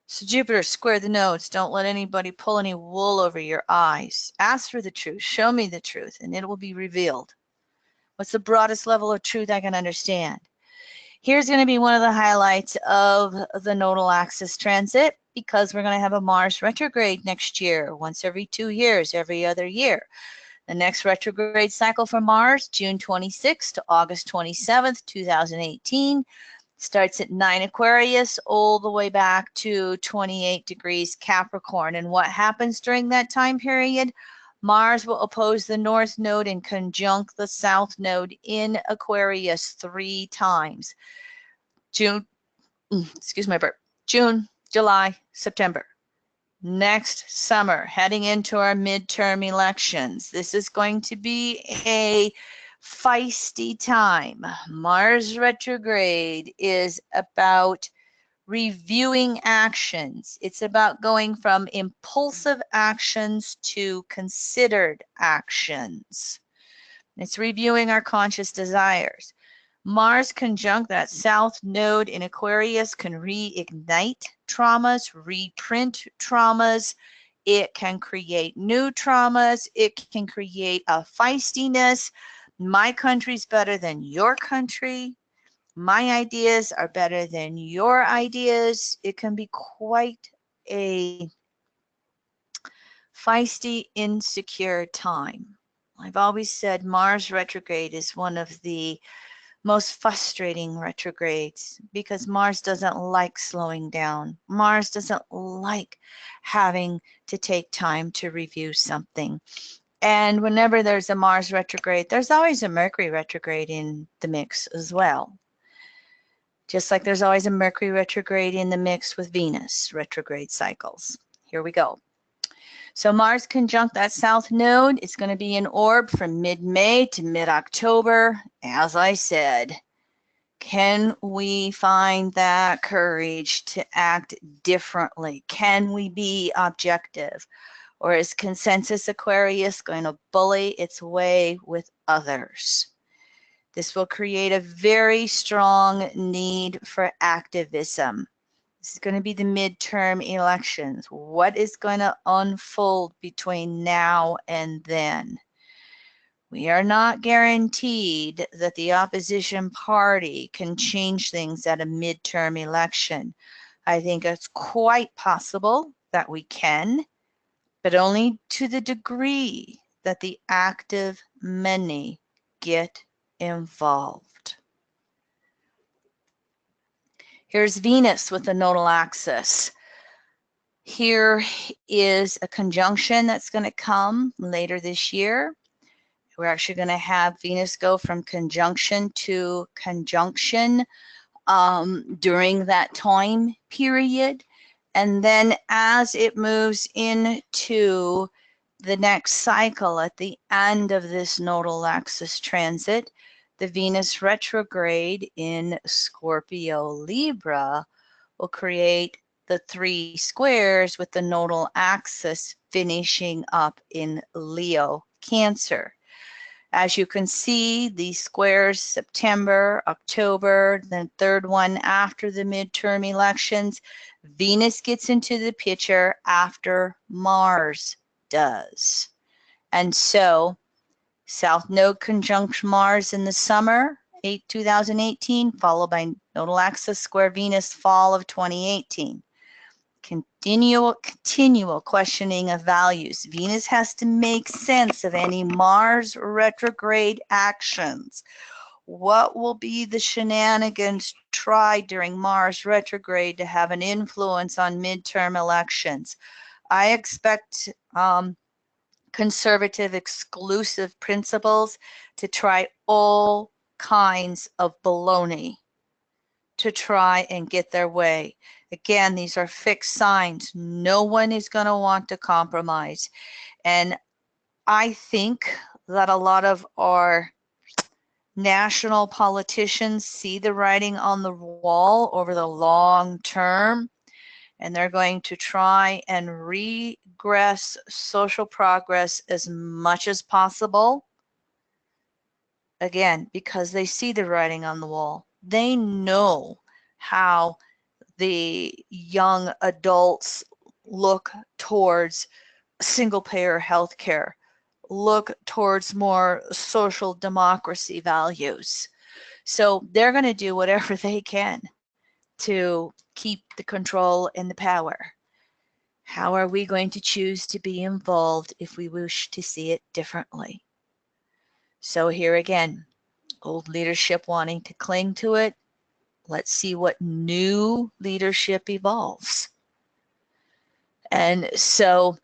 So Jupiter, square the nodes. Don't let anybody pull any wool over your eyes. Ask for the truth. Show me the truth, and it will be revealed. What's the broadest level of truth I can understand? Here's going to be one of the highlights of the nodal axis transit, because we're going to have a Mars retrograde next year, once every 2 years, every other year. The next retrograde cycle for Mars, June 26th to August 27th, 2018, starts at 9 Aquarius all the way back to 28 degrees Capricorn. And what happens during that time period? Mars will oppose the North Node and conjunct the South Node in Aquarius 3 times. June, July, September. Next summer, heading into our midterm elections. This is going to be a feisty time. Mars retrograde is about reviewing actions. It's about going from impulsive actions to considered actions. It's reviewing our conscious desires. Mars conjunct that South Node in Aquarius can reignite traumas, reprint traumas. It can create new traumas. It can create a feistiness. My country's better than your country. My ideas are better than your ideas. It can be quite a feisty, insecure time. I've always said Mars retrograde is one of the most frustrating retrogrades, because Mars doesn't like slowing down. Mars doesn't like having to take time to review something. And whenever there's a Mars retrograde, there's always a Mercury retrograde in the mix as well. Just like there's always a Mercury retrograde in the mix with Venus retrograde cycles. Here we go. So Mars conjunct that South Node. It's going to be in orb from mid-May to mid-October. As I said, can we find that courage to act differently? Can we be objective? Or is Consensus Aquarius going to bully its way with others? This will create a very strong need for activism. This is going to be the midterm elections. What is going to unfold between now and then? We are not guaranteed that the opposition party can change things at a midterm election. I think it's quite possible that we can, but only to the degree that the active many get involved. Here's Venus with the nodal axis. Here is a conjunction that's going to come later this year. We're actually going to have Venus go from conjunction to conjunction during that time period. And then as it moves into the next cycle at the end of this nodal axis transit, the Venus retrograde in Scorpio Libra will create the 3 squares with the nodal axis finishing up in Leo Cancer. As you can see, these squares, September, October, the third one after the midterm elections, Venus gets into the picture after Mars does. And so South Node conjunct Mars in the summer, 2018, followed by nodal axis square Venus fall of 2018. Continual questioning of values. Venus has to make sense of any Mars retrograde actions. What will be the shenanigans tried during Mars retrograde to have an influence on midterm elections? I expect conservative exclusive principles to try all kinds of baloney to try and get their way. Again, these are fixed signs. No one is going to want to compromise. And I think that a lot of our national politicians see the writing on the wall over the long term, and they're going to try and regress social progress as much as possible. Again, because they see the writing on the wall. They know how the young adults look towards single-payer healthcare, look towards more social democracy values. So they're going to do whatever they can to keep the control and the power. How are we going to choose to be involved if we wish to see it differently? So here again, old leadership wanting to cling to it. Let's see what new leadership evolves. And so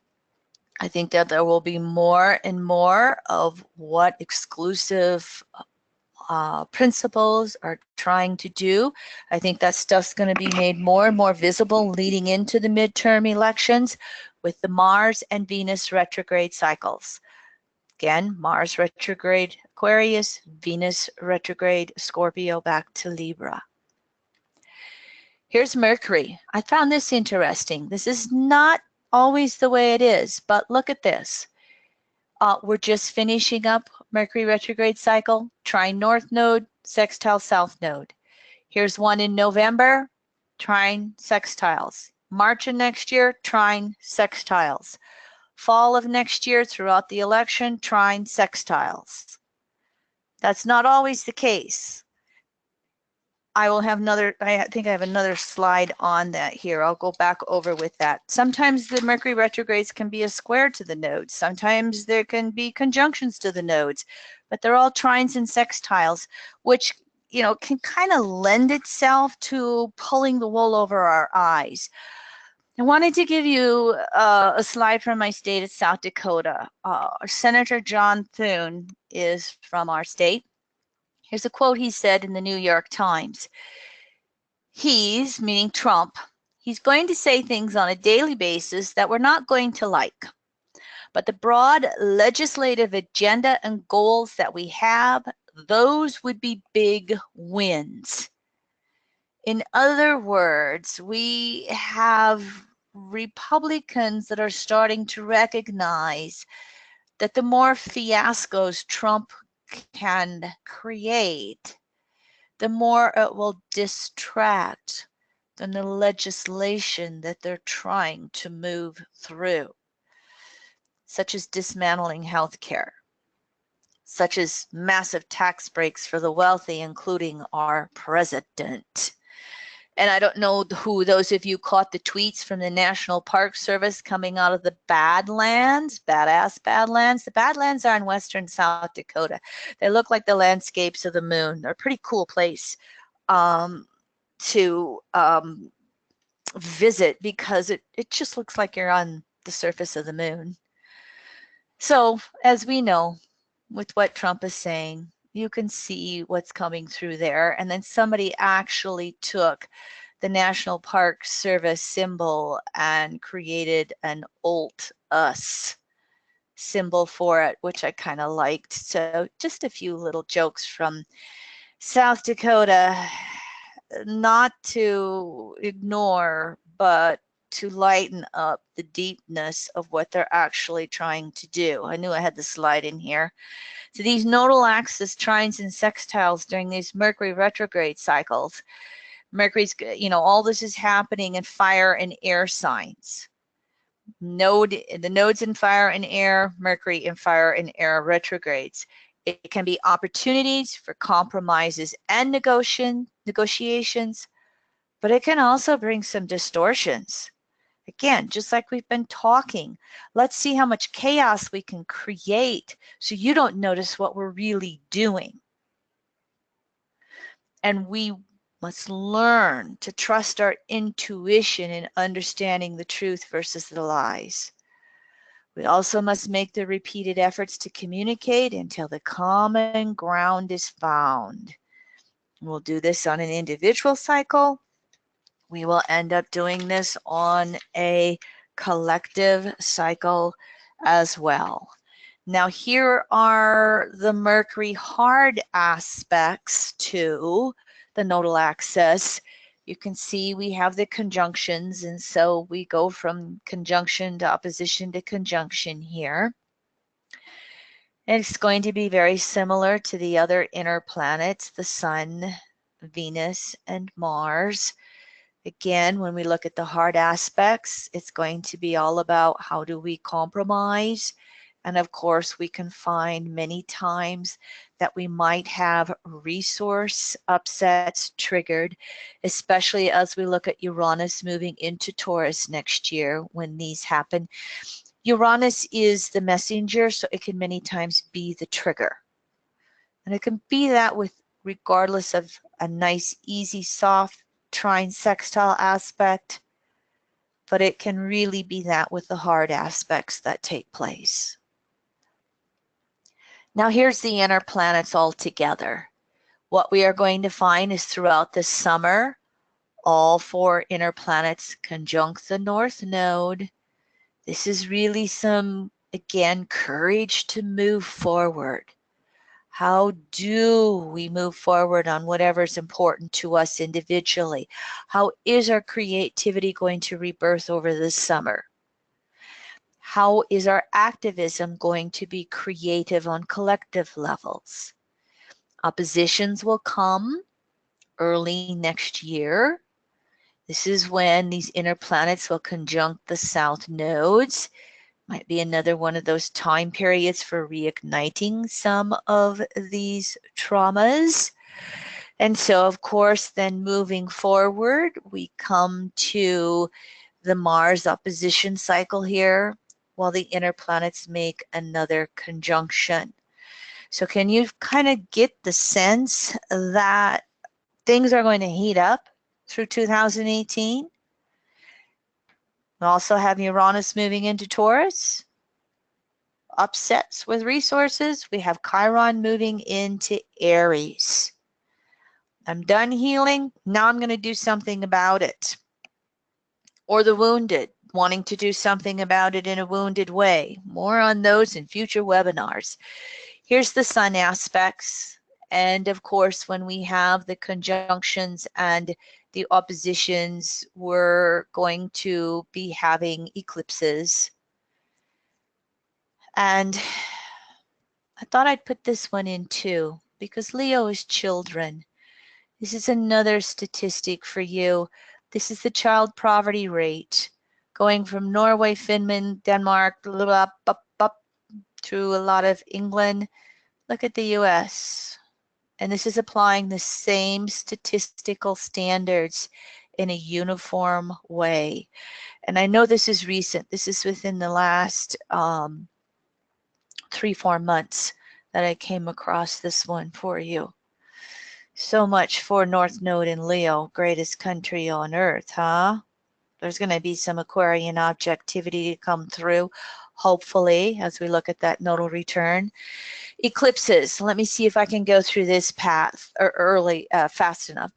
I think that there will be more and more of what exclusive principles are trying to do. I think that stuff's going to be made more and more visible leading into the midterm elections with the Mars and Venus retrograde cycles. Again, Mars retrograde Aquarius, Venus retrograde Scorpio back to Libra. Here's Mercury. I found this interesting. This is not always the way it is, but look at this. We're just finishing up Mercury retrograde cycle, trine North Node, sextile South Node. Here's one in November, trine sextiles. March of next year, trine sextiles. Fall of next year, throughout the election, trine sextiles. That's not always the case. I will have another, I think I have another slide on that here. I'll go back over with that. Sometimes the Mercury retrogrades can be a square to the nodes. Sometimes there can be conjunctions to the nodes, but they're all trines and sextiles, which, you know, can kind of lend itself to pulling the wool over our eyes. I wanted to give you a slide from my state of South Dakota. Senator John Thune is from our state. Here's a quote he said in the New York Times. He's, meaning Trump, he's going to say things on a daily basis that we're not going to like. But the broad legislative agenda and goals that we have, those would be big wins. In other words, we have Republicans that are starting to recognize that the more fiascos Trump can create, the more it will distract than the legislation that they're trying to move through, such as dismantling healthcare, such as massive tax breaks for the wealthy, including our president. And I don't know who those of you caught the tweets from the National Park Service coming out of the Badlands, badass Badlands. The Badlands are in western South Dakota. They look like the landscapes of the moon. They're a pretty cool place to visit because it just looks like you're on the surface of the moon. So as we know, with what Trump is saying, you can see what's coming through there. And then somebody actually took the National Park Service symbol and created an alt-us symbol for it, which I kind of liked. So just a few little jokes from South Dakota, not to ignore, but to lighten up the deepness of what they're actually trying to do. I knew I had the slide in here. So these nodal axis trines and sextiles during these Mercury retrograde cycles, Mercury's, you know, all this is happening in fire and air signs. The nodes in fire and air, Mercury in fire and air retrogrades. It can be opportunities for compromises and negotiations, but it can also bring some distortions. Again, just like we've been talking, let's see how much chaos we can create so you don't notice what we're really doing. And we must learn to trust our intuition in understanding the truth versus the lies. We also must make the repeated efforts to communicate until the common ground is found. We'll do this on an individual cycle. We will end up doing this on a collective cycle as well. Now here are the Mercury hard aspects to the nodal axis. You can see we have the conjunctions, and so we go from conjunction to opposition to conjunction here. And it's going to be very similar to the other inner planets, the Sun, Venus, and Mars. Again, when we look at the hard aspects, it's going to be all about how do we compromise. And of course, we can find many times that we might have resource upsets triggered, especially as we look at Uranus moving into Taurus next year when these happen. Uranus is the messenger, so it can many times be the trigger. And it can be that with regardless of a nice, easy, soft trine sextile aspect, but it can really be that with the hard aspects that take place. Now here's the inner planets all together. What we are going to find is throughout the summer, all 4 inner planets conjunct the North Node. This is really some, again, courage to move forward. How do we move forward on whatever's important to us individually? How is our creativity going to rebirth over this summer? How is our activism going to be creative on collective levels? Oppositions will come early next year. This is when these inner planets will conjunct the south nodes. Might be another one of those time periods for reigniting some of these traumas. And so, of course, then moving forward, we come to the Mars opposition cycle here, while the inner planets make another conjunction. So can you kind of get the sense that things are going to heat up through 2018? We also have Uranus moving into Taurus, upsets with resources. We have Chiron moving into Aries. I'm done healing. Now I'm going to do something about it. Or the wounded, wanting to do something about it in a wounded way. More on those in future webinars. Here's the sun aspects. And of course, when we have the conjunctions and the oppositions, we're going to be having eclipses. And I thought I'd put this one in too, because Leo is children. This is another statistic for you. This is the child poverty rate going from Norway, Finland, Denmark, up through a lot of England. Look at the US. And this is applying the same statistical standards in a uniform way. And I know this is recent. This is within the last 3-4 months that I came across this one for you. So much for North Node in Leo, greatest country on earth, huh? There's going to be some Aquarian objectivity to come through, hopefully, as we look at that nodal return. Eclipses. Let me see if I can go through this path fast enough.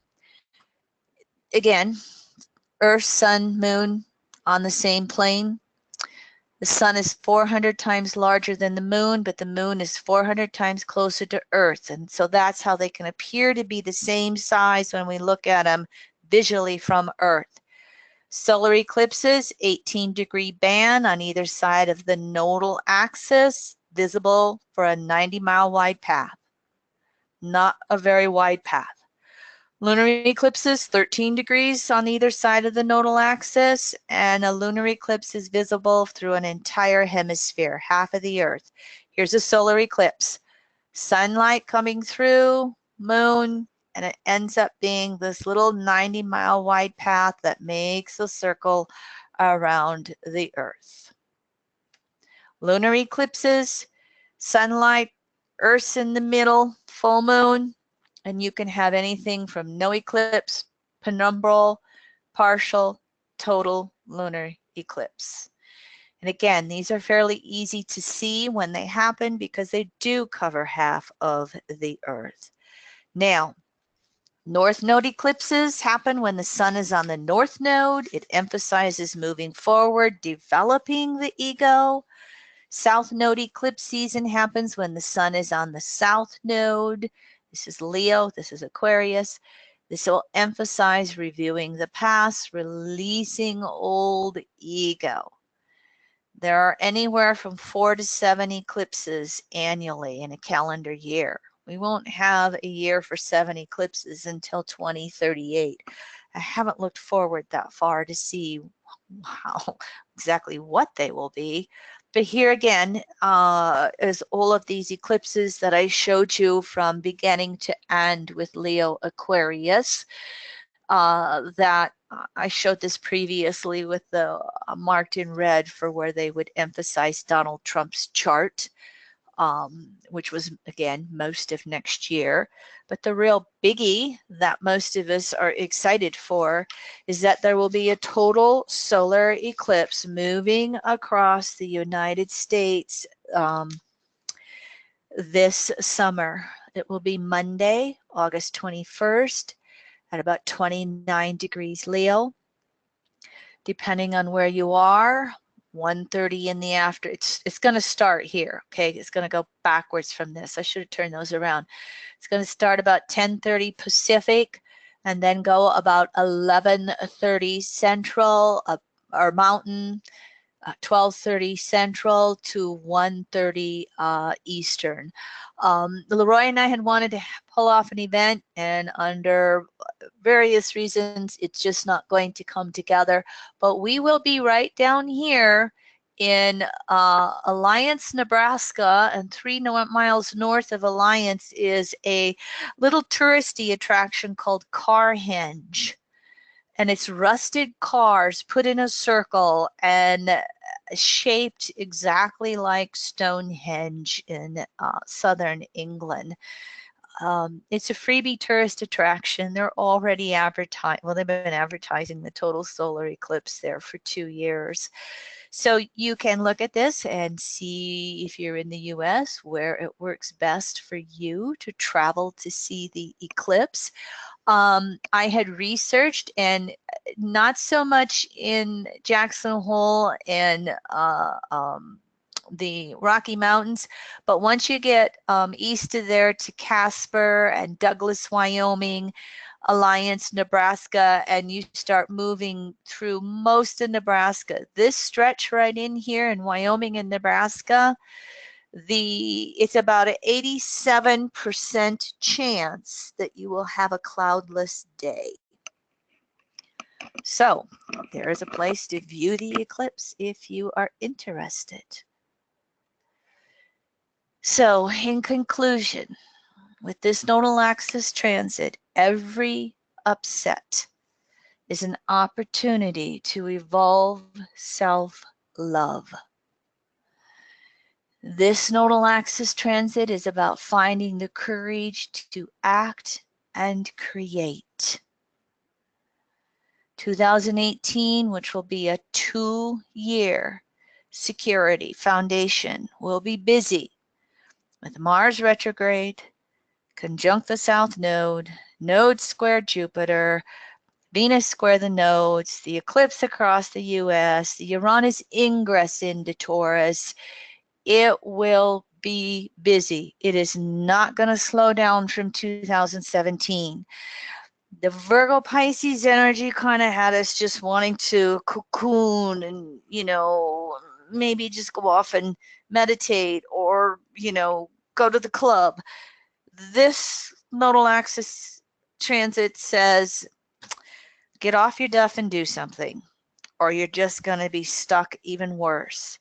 Again, Earth, Sun, Moon on the same plane. The sun is 400 times larger than the moon, but the moon is 400 times closer to Earth. And so that's how they can appear to be the same size when we look at them visually from Earth. Solar eclipses, 18-degree band on either side of the nodal axis, visible for a 90-mile wide path. Not a very wide path. Lunar eclipses, 13 degrees on either side of the nodal axis, and a lunar eclipse is visible through an entire hemisphere, half of the Earth. Here's a solar eclipse. Sunlight coming through, moon, and it ends up being this little 90-mile wide path that makes a circle around the Earth. Lunar eclipses, sunlight, Earth's in the middle, full moon, and you can have anything from no eclipse, penumbral, partial, total lunar eclipse. And again, these are fairly easy to see when they happen because they do cover half of the Earth. Now, North node eclipses happen when the sun is on the north node. It emphasizes moving forward, developing the ego. South node eclipse season happens when the sun is on the south node. This is Leo, this is Aquarius. This will emphasize reviewing the past, releasing old ego. There are anywhere from 4 to 7 eclipses annually in a calendar year. We won't have a year for 7 eclipses until 2038. I haven't looked forward that far to see how exactly what they will be. But here again is all of these eclipses that I showed you from beginning to end with Leo-Aquarius. That I showed this previously with the marked in red for where they would emphasize Donald Trump's chart, which was, again, most of next year. But the real biggie that most of us are excited for is that there will be a total solar eclipse moving across the United States this summer. It will be Monday, August 21st. At about 29 degrees Leo. Depending on where you are, 1:30 in the after. It's going to start here, okay? It's going to go backwards from this. I should have turned those around. It's going to start about 10:30 Pacific and then go about 11:30 Central or Mountain, 12:30 Central to 1:30 Eastern. Leroy and I had wanted to pull off an event, and under various reasons, it's just not going to come together. But we will be right down here in Alliance, Nebraska, and 3 miles north of Alliance is a little touristy attraction called Carhenge. And it's rusted cars put in a circle and shaped exactly like Stonehenge in southern England. It's a freebie tourist attraction. They're already advertising, well, they've been advertising the total solar eclipse there for 2 years. So you can look at this and see, if you're in the US, where it works best for you to travel to see the eclipse. I had researched, and not so much in Jackson Hole and the Rocky Mountains, but once you get east of there to Casper and Douglas, Wyoming, Alliance, Nebraska, and you start moving through most of Nebraska, this stretch right in here in Wyoming and Nebraska, it's about an 87% chance that you will have a cloudless day. So there is a place to view the eclipse if you are interested. So in conclusion, with this nodal axis transit, every upset is an opportunity to evolve self-love. This nodal axis transit is about finding the courage to act and create. 2018, which will be a 2-year security foundation, will be busy with Mars retrograde, conjunct the South Node, Node square Jupiter, Venus square the nodes, the eclipse across the US, the Uranus ingress into Taurus. It will be busy. It is not going to slow down from 2017. The Virgo Pisces energy kind of had us just wanting to cocoon and, maybe just go off and meditate or, go to the club. This nodal axis transit says, get off your duff and do something, or you're just going to be stuck even worse.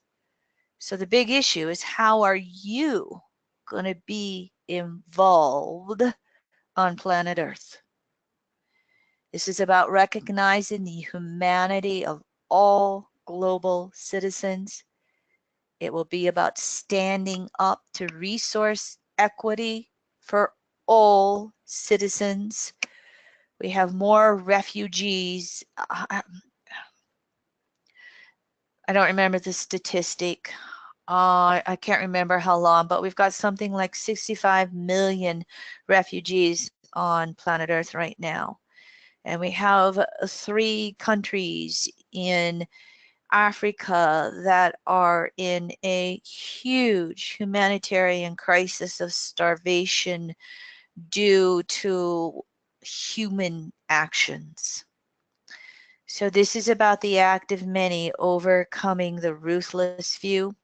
So the big issue is, how are you going to be involved on planet Earth? This is about recognizing the humanity of all global citizens. It will be about standing up to resource equity for all citizens. We have more refugees. I don't remember the statistic. I can't remember how long, but we've got something like 65 million refugees on planet Earth right now. And we have 3 countries in Africa that are in a huge humanitarian crisis of starvation due to human actions. So this is about the act of many overcoming the ruthless few.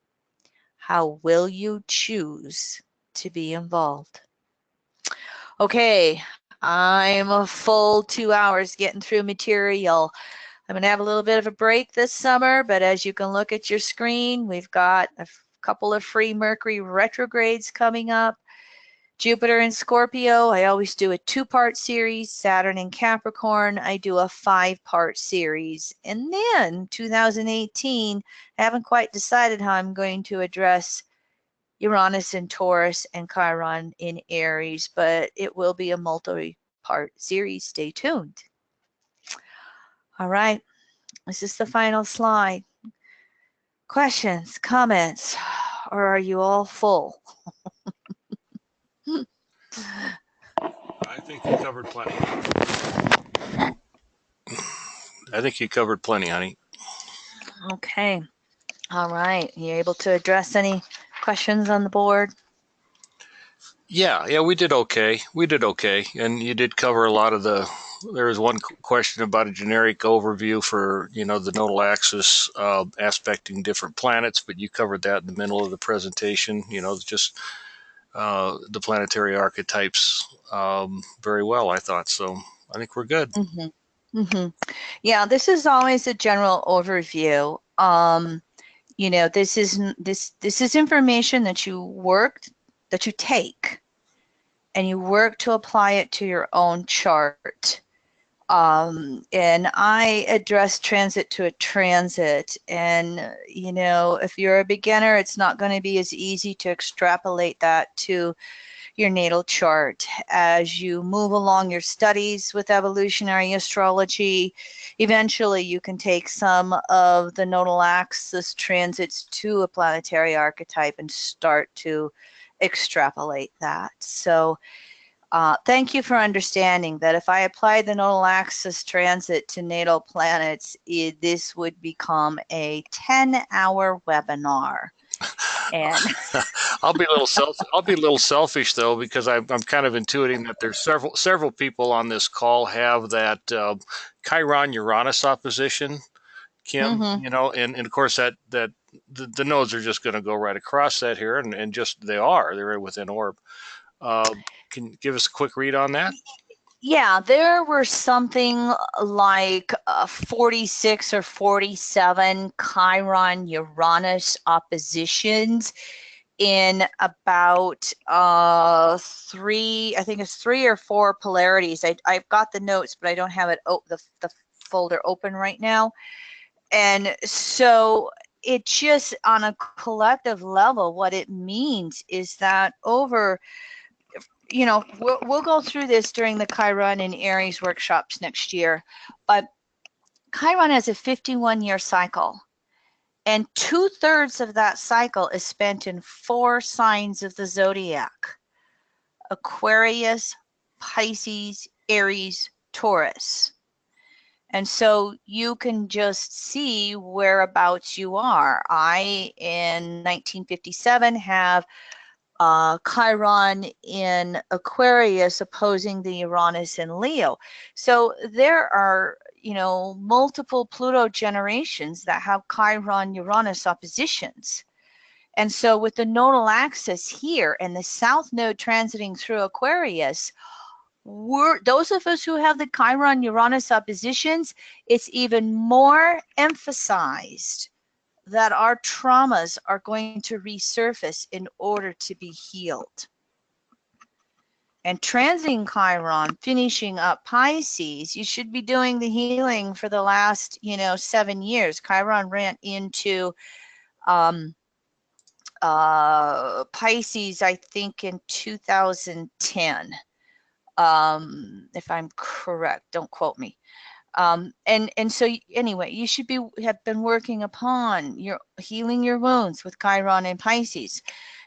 How will you choose to be involved? Okay, I'm a full 2 hours getting through material. I'm going to have a little bit of a break this summer, but as you can look at your screen, we've got a couple of free Mercury retrogrades coming up. Jupiter in Scorpio, I always do a 2-part series. Saturn in Capricorn, I do a 5-part series. And then 2018, I haven't quite decided how I'm going to address Uranus in Taurus and Chiron in Aries, but it will be a multi-part series. Stay tuned. All right, this is the final slide. Questions, comments, or are you all full? I think you covered plenty. I think you covered plenty, honey. Okay. All right. You able to address any questions on the board? Yeah, we did okay. And you did cover a lot of the. There was one question about a generic overview for the nodal axis aspecting different planets, but you covered that in the middle of the presentation. Just the planetary archetypes very well, I thought. So I think we're good. Mm-hmm. Mm-hmm. Yeah, this is always a general overview. This is information that you take, and you work to apply it to your own chart. And I address transit to a transit. And, if you're a beginner, it's not going to be as easy to extrapolate that to your natal chart. As you move along your studies with evolutionary astrology, eventually you can take some of the nodal axis transits to a planetary archetype and start to extrapolate that. So thank you for understanding that if I applied the nodal axis transit to natal planets, this would become a 10-hour webinar. And I'll be a little selfish though, because I'm kind of intuiting that there's several people on this call have that Chiron Uranus opposition, Kim. mm-hmm. And of course that the nodes are just going to go right across that here, and just they're within orb. Can you give us a quick read on that? Yeah, there were something like 46 or 47 Chiron Uranus oppositions in about 3, I think it's 3 or 4 polarities. I've got the notes, but I don't have it the folder open right now. And so it just, on a collective level, what it means is that over, we'll go through this during the Chiron and Aries workshops next year, but Chiron has a 51-year cycle, and 2/3 of that cycle is spent in 4 signs of the zodiac: Aquarius, Pisces, Aries, Taurus. And so you can just see whereabouts you are. I, in 1957, have Chiron in Aquarius opposing the Uranus in Leo. So there are, multiple Pluto generations that have Chiron Uranus oppositions. And so with the nodal axis here and the south node transiting through Aquarius, those of us who have the Chiron Uranus oppositions, it's even more emphasized that our traumas are going to resurface in order to be healed. And transiting Chiron, finishing up Pisces, you should be doing the healing for the last, 7 years. Chiron ran into Pisces, I think, in 2010. If I'm correct, don't quote me. And so anyway, you should have been working upon your healing your wounds with Chiron and Pisces.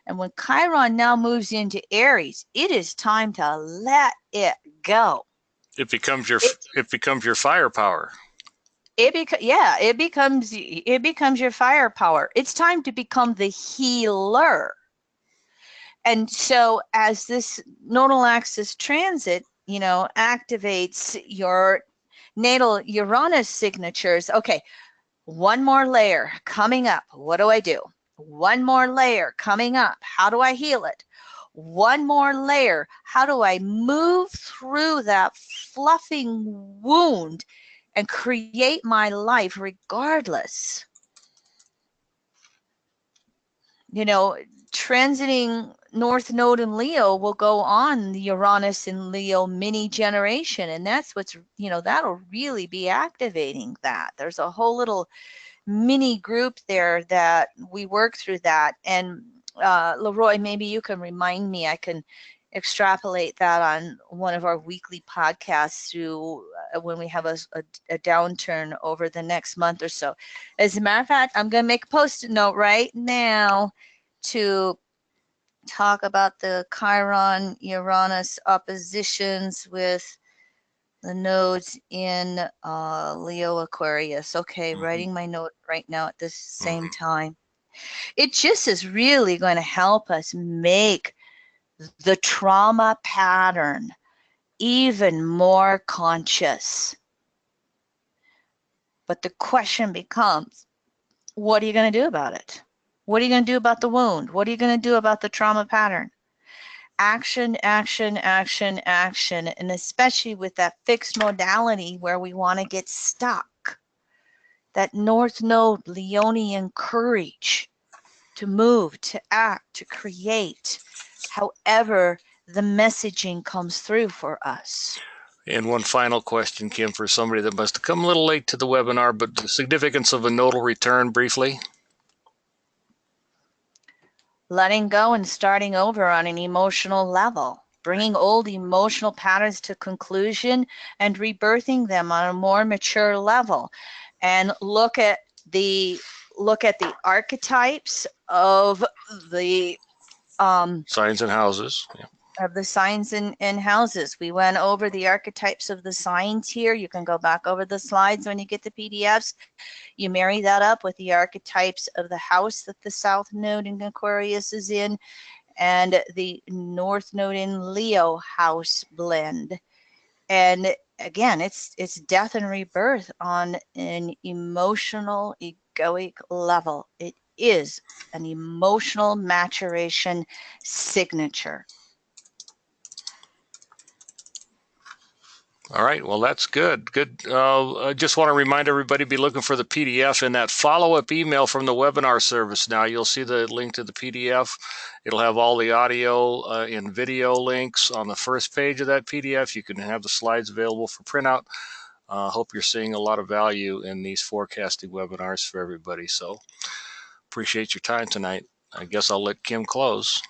And when Chiron now moves into Aries, it is time to let it go. It becomes your firepower. It becomes your firepower. It's time to become the healer. And so as this nodal axis transit, activates your natal Uranus signatures. Okay, one more layer coming up. What do I do? One more layer coming up. How do I heal it? One more layer. How do I move through that fluffing wound and create my life regardless? Transiting North Node in Leo will go on the Uranus in Leo mini generation. And that's what's, that'll really be activating that. There's a whole little mini group there that we work through that. And Leroy, maybe you can remind me, I can extrapolate that on one of our weekly podcasts through when we have a downturn over the next month or so. As a matter of fact, I'm going to make a post-it note right now to talk about the Chiron Uranus oppositions with the nodes in Leo-Aquarius. Okay, writing my note right now at the same time. It just is really going to help us make the trauma pattern even more conscious. But the question becomes, what are you going to do about it? What are you going to do about the wound? What are you going to do about the trauma pattern? Action, action, action, action, and especially with that fixed modality where we want to get stuck. That North Node Leonian courage to move, to act, to create, however the messaging comes through for us. And one final question, Kim, for somebody that must have come a little late to the webinar, but the significance of a nodal return briefly. Letting go and starting over on an emotional level, bringing old emotional patterns to conclusion and rebirthing them on a more mature level. And look at the archetypes of the signs and houses. Yeah. Of the signs and houses. We went over the archetypes of the signs here. You can go back over the slides when you get the PDFs. You marry that up with the archetypes of the house that the South Node in Aquarius is in and the North Node in Leo house blend. And again, it's death and rebirth on an emotional, egoic level. It is an emotional maturation signature. All right, well, that's good. Good. I just want to remind everybody, be looking for the PDF in that follow-up email from the webinar service. Now, you'll see the link to the PDF. It'll have all the audio and video links on the first page of that PDF. You can have the slides available for printout. Hope you're seeing a lot of value in these forecasting webinars for everybody. So appreciate your time tonight. I guess I'll let Kim close.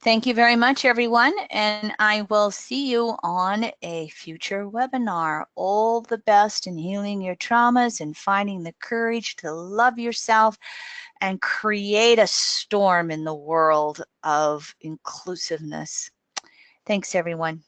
Thank you very much, everyone, and I will see you on a future webinar. All the best in healing your traumas and finding the courage to love yourself and create a storm in the world of inclusiveness. Thanks, everyone.